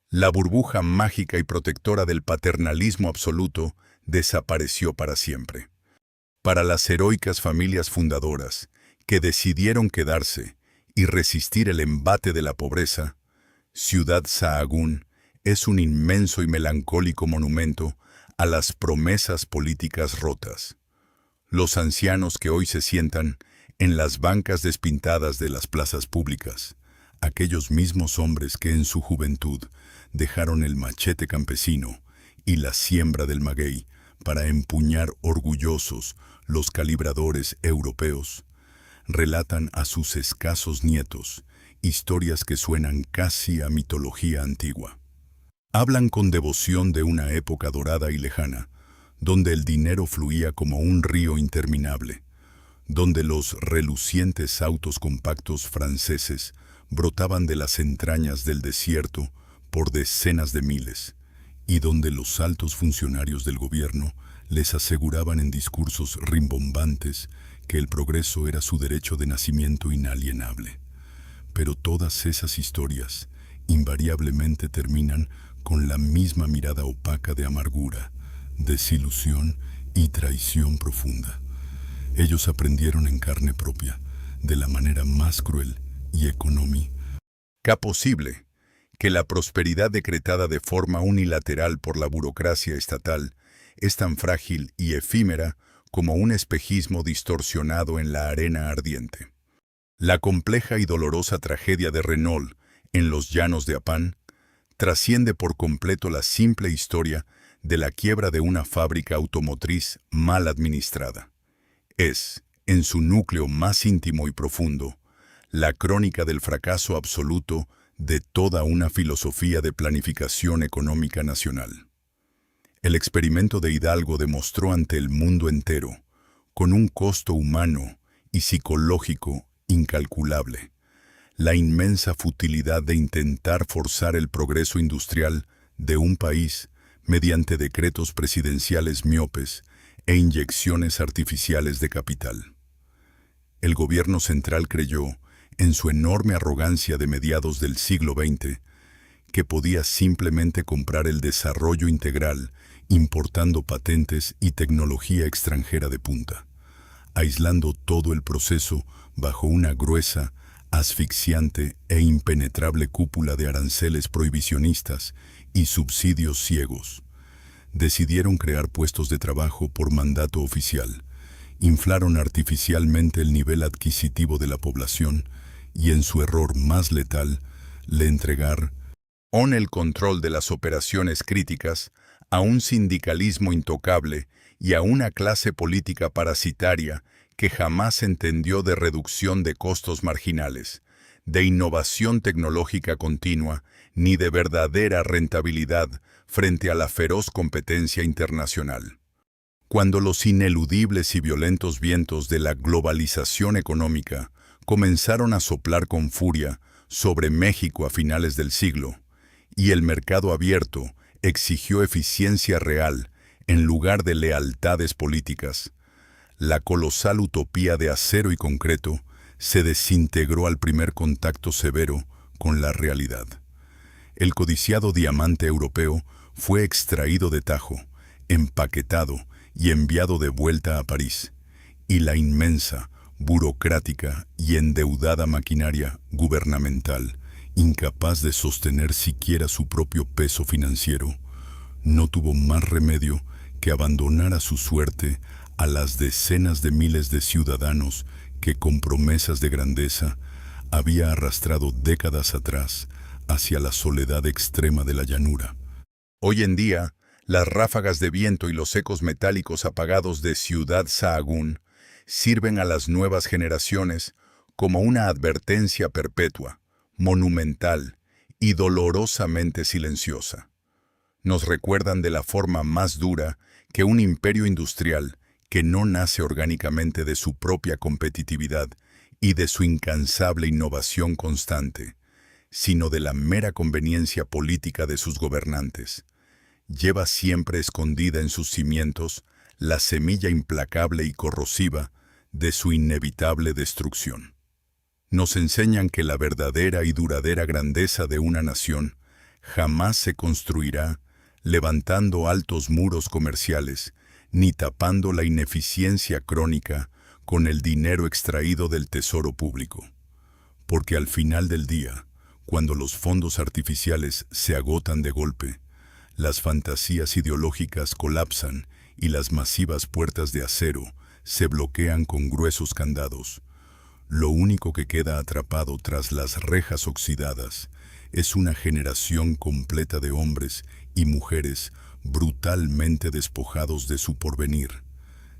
La burbuja mágica y protectora del paternalismo absoluto desapareció para siempre. Para las heroicas familias fundadoras que decidieron quedarse y resistir el embate de la pobreza, Ciudad Sahagún es un inmenso y melancólico monumento a las promesas políticas rotas. Los ancianos que hoy se sientan en las bancas despintadas de las plazas públicas, aquellos mismos hombres que en su juventud dejaron el machete campesino y la siembra del maguey para empuñar orgullosos los calibradores europeos, relatan a sus escasos nietos historias que suenan casi a mitología antigua. Hablan con devoción de una época dorada y lejana, donde el dinero fluía como un río interminable, donde los relucientes autos compactos franceses brotaban de las entrañas del desierto por decenas de miles, y donde los altos funcionarios del gobierno les aseguraban en discursos rimbombantes que el progreso era su derecho de nacimiento inalienable. Pero todas esas historias invariablemente terminan con la misma mirada opaca de amargura, desilusión y traición profunda. Ellos aprendieron en carne propia, de la manera más cruel y económica posible, que la prosperidad decretada de forma unilateral por la burocracia estatal es tan frágil y efímera como un espejismo distorsionado en la arena ardiente. La compleja y dolorosa tragedia de Renault en los llanos de Apán trasciende por completo la simple historia de la quiebra de una fábrica automotriz mal administrada. Es, en su núcleo más íntimo y profundo, la crónica del fracaso absoluto de toda una filosofía de planificación económica nacional. El experimento de Hidalgo demostró ante el mundo entero, con un costo humano y psicológico incalculable, la inmensa futilidad de intentar forzar el progreso industrial de un país mediante decretos presidenciales miopes e inyecciones artificiales de capital. El gobierno central creyó, en su enorme arrogancia de mediados del siglo XX, que podía simplemente comprar el desarrollo integral importando patentes y tecnología extranjera de punta, aislando todo el proceso bajo una gruesa, asfixiante e impenetrable cúpula de aranceles prohibicionistas y subsidios ciegos. Decidieron crear puestos de trabajo por mandato oficial, inflaron artificialmente el nivel adquisitivo de la población y, en su error más letal, le entregaron el control de las operaciones críticas a un sindicalismo intocable y a una clase política parasitaria que jamás entendió de reducción de costos marginales, de innovación tecnológica continua, ni de verdadera rentabilidad frente a la feroz competencia internacional. Cuando los ineludibles y violentos vientos de la globalización económica comenzaron a soplar con furia sobre México a finales del siglo, y el mercado abierto exigió eficiencia real en lugar de lealtades políticas, la colosal utopía de acero y concreto se desintegró al primer contacto severo con la realidad. El codiciado diamante europeo fue extraído de tajo, empaquetado y enviado de vuelta a París, y la inmensa, burocrática y endeudada maquinaria gubernamental, incapaz de sostener siquiera su propio peso financiero, no tuvo más remedio que abandonar a su suerte a las decenas de miles de ciudadanos que, con promesas de grandeza, había arrastrado décadas atrás hacia la soledad extrema de la llanura. Hoy en día, las ráfagas de viento y los ecos metálicos apagados de Ciudad Sahagún sirven a las nuevas generaciones como una advertencia perpetua, monumental y dolorosamente silenciosa. Nos recuerdan de la forma más dura que un imperio industrial que no nace orgánicamente de su propia competitividad y de su incansable innovación constante, sino de la mera conveniencia política de sus gobernantes, lleva siempre escondida en sus cimientos la semilla implacable y corrosiva de su inevitable destrucción. Nos enseñan que la verdadera y duradera grandeza de una nación jamás se construirá levantando altos muros comerciales, ni tapando la ineficiencia crónica con el dinero extraído del tesoro público. Porque al final del día, cuando los fondos artificiales se agotan de golpe, las fantasías ideológicas colapsan y las masivas puertas de acero se bloquean con gruesos candados. Lo único que queda atrapado tras las rejas oxidadas es una generación completa de hombres y mujeres brutalmente despojados de su porvenir,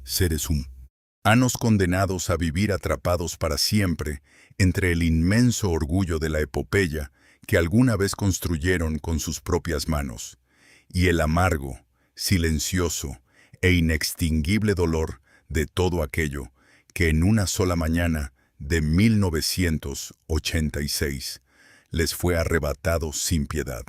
seres humanos condenados a vivir atrapados para siempre entre el inmenso orgullo de la epopeya que alguna vez construyeron con sus propias manos, y el amargo, silencioso e inextinguible dolor de todo aquello que en una sola mañana de 1986 les fue arrebatado sin piedad.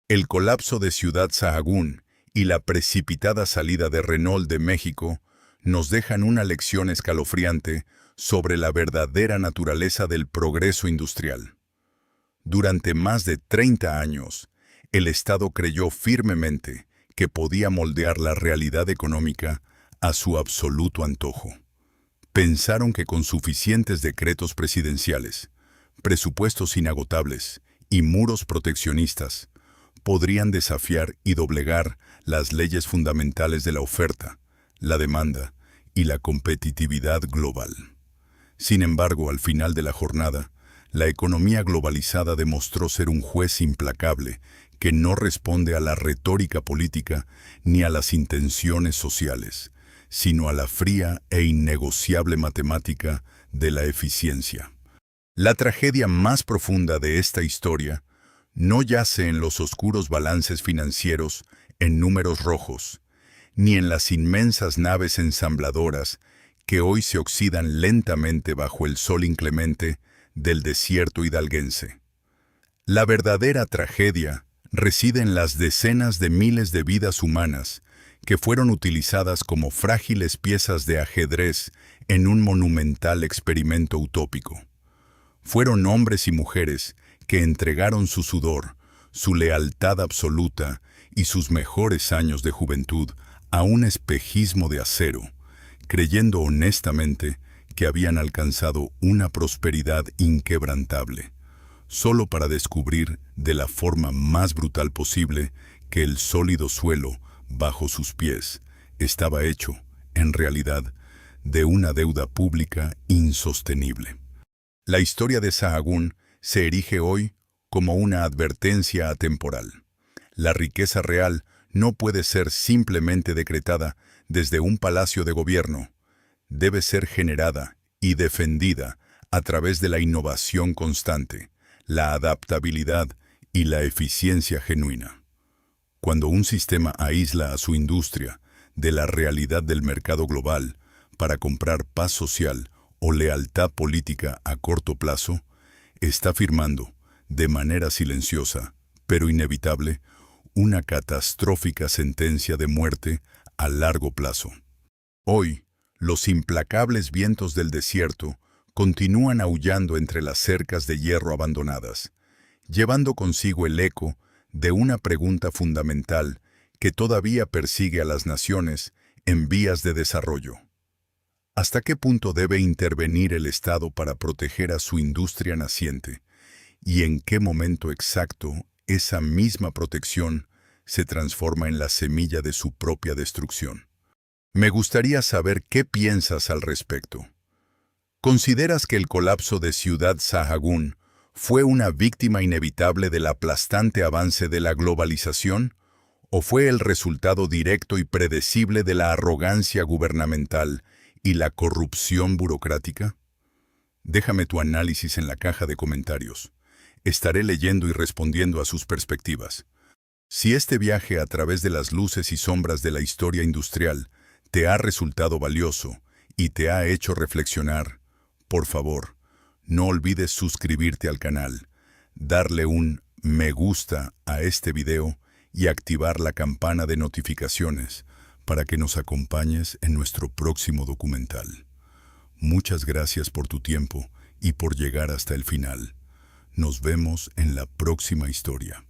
El colapso de Ciudad Sahagún y la precipitada salida de Renault de México nos dejan una lección escalofriante sobre la verdadera naturaleza del progreso industrial. Durante más de 30 años, el Estado creyó firmemente que podía moldear la realidad económica a su absoluto antojo. Pensaron que con suficientes decretos presidenciales, presupuestos inagotables y muros proteccionistas, podrían desafiar y doblegar las leyes fundamentales de la oferta, la demanda y la competitividad global. Sin embargo, al final de la jornada, la economía globalizada demostró ser un juez implacable que no responde a la retórica política ni a las intenciones sociales, sino a la fría e innegociable matemática de la eficiencia. La tragedia más profunda de esta historia no yace en los oscuros balances financieros en números rojos, ni en las inmensas naves ensambladoras que hoy se oxidan lentamente bajo el sol inclemente del desierto hidalguense. La verdadera tragedia reside en las decenas de miles de vidas humanas que fueron utilizadas como frágiles piezas de ajedrez en un monumental experimento utópico. Fueron hombres y mujeres que entregaron su sudor, su lealtad absoluta y sus mejores años de juventud a un espejismo de acero, creyendo honestamente que habían alcanzado una prosperidad inquebrantable, solo para descubrir de la forma más brutal posible que el sólido suelo bajo sus pies estaba hecho, en realidad, de una deuda pública insostenible. La historia de Sahagún se erige hoy como una advertencia atemporal. La riqueza real no puede ser simplemente decretada desde un palacio de gobierno. Debe ser generada y defendida a través de la innovación constante, la adaptabilidad y la eficiencia genuina. Cuando un sistema aísla a su industria de la realidad del mercado global para comprar paz social o lealtad política a corto plazo, está firmando, de manera silenciosa, pero inevitable, una catastrófica sentencia de muerte a largo plazo. Hoy, los implacables vientos del desierto continúan aullando entre las cercas de hierro abandonadas, llevando consigo el eco de una pregunta fundamental que todavía persigue a las naciones en vías de desarrollo. ¿Hasta qué punto debe intervenir el Estado para proteger a su industria naciente? ¿Y en qué momento exacto esa misma protección se transforma en la semilla de su propia destrucción? Me gustaría saber qué piensas al respecto. ¿Consideras que el colapso de Ciudad Sahagún fue una víctima inevitable del aplastante avance de la globalización o fue el resultado directo y predecible de la arrogancia gubernamental y la corrupción burocrática? Déjame tu análisis en la caja de comentarios. Estaré leyendo y respondiendo a sus perspectivas. Si este viaje a través de las luces y sombras de la historia industrial te ha resultado valioso y te ha hecho reflexionar, por favor, no olvides suscribirte al canal, darle un me gusta a este video y activar la campana de notificaciones para que nos acompañes en nuestro próximo documental. Muchas gracias por tu tiempo y por llegar hasta el final. Nos vemos en la próxima historia.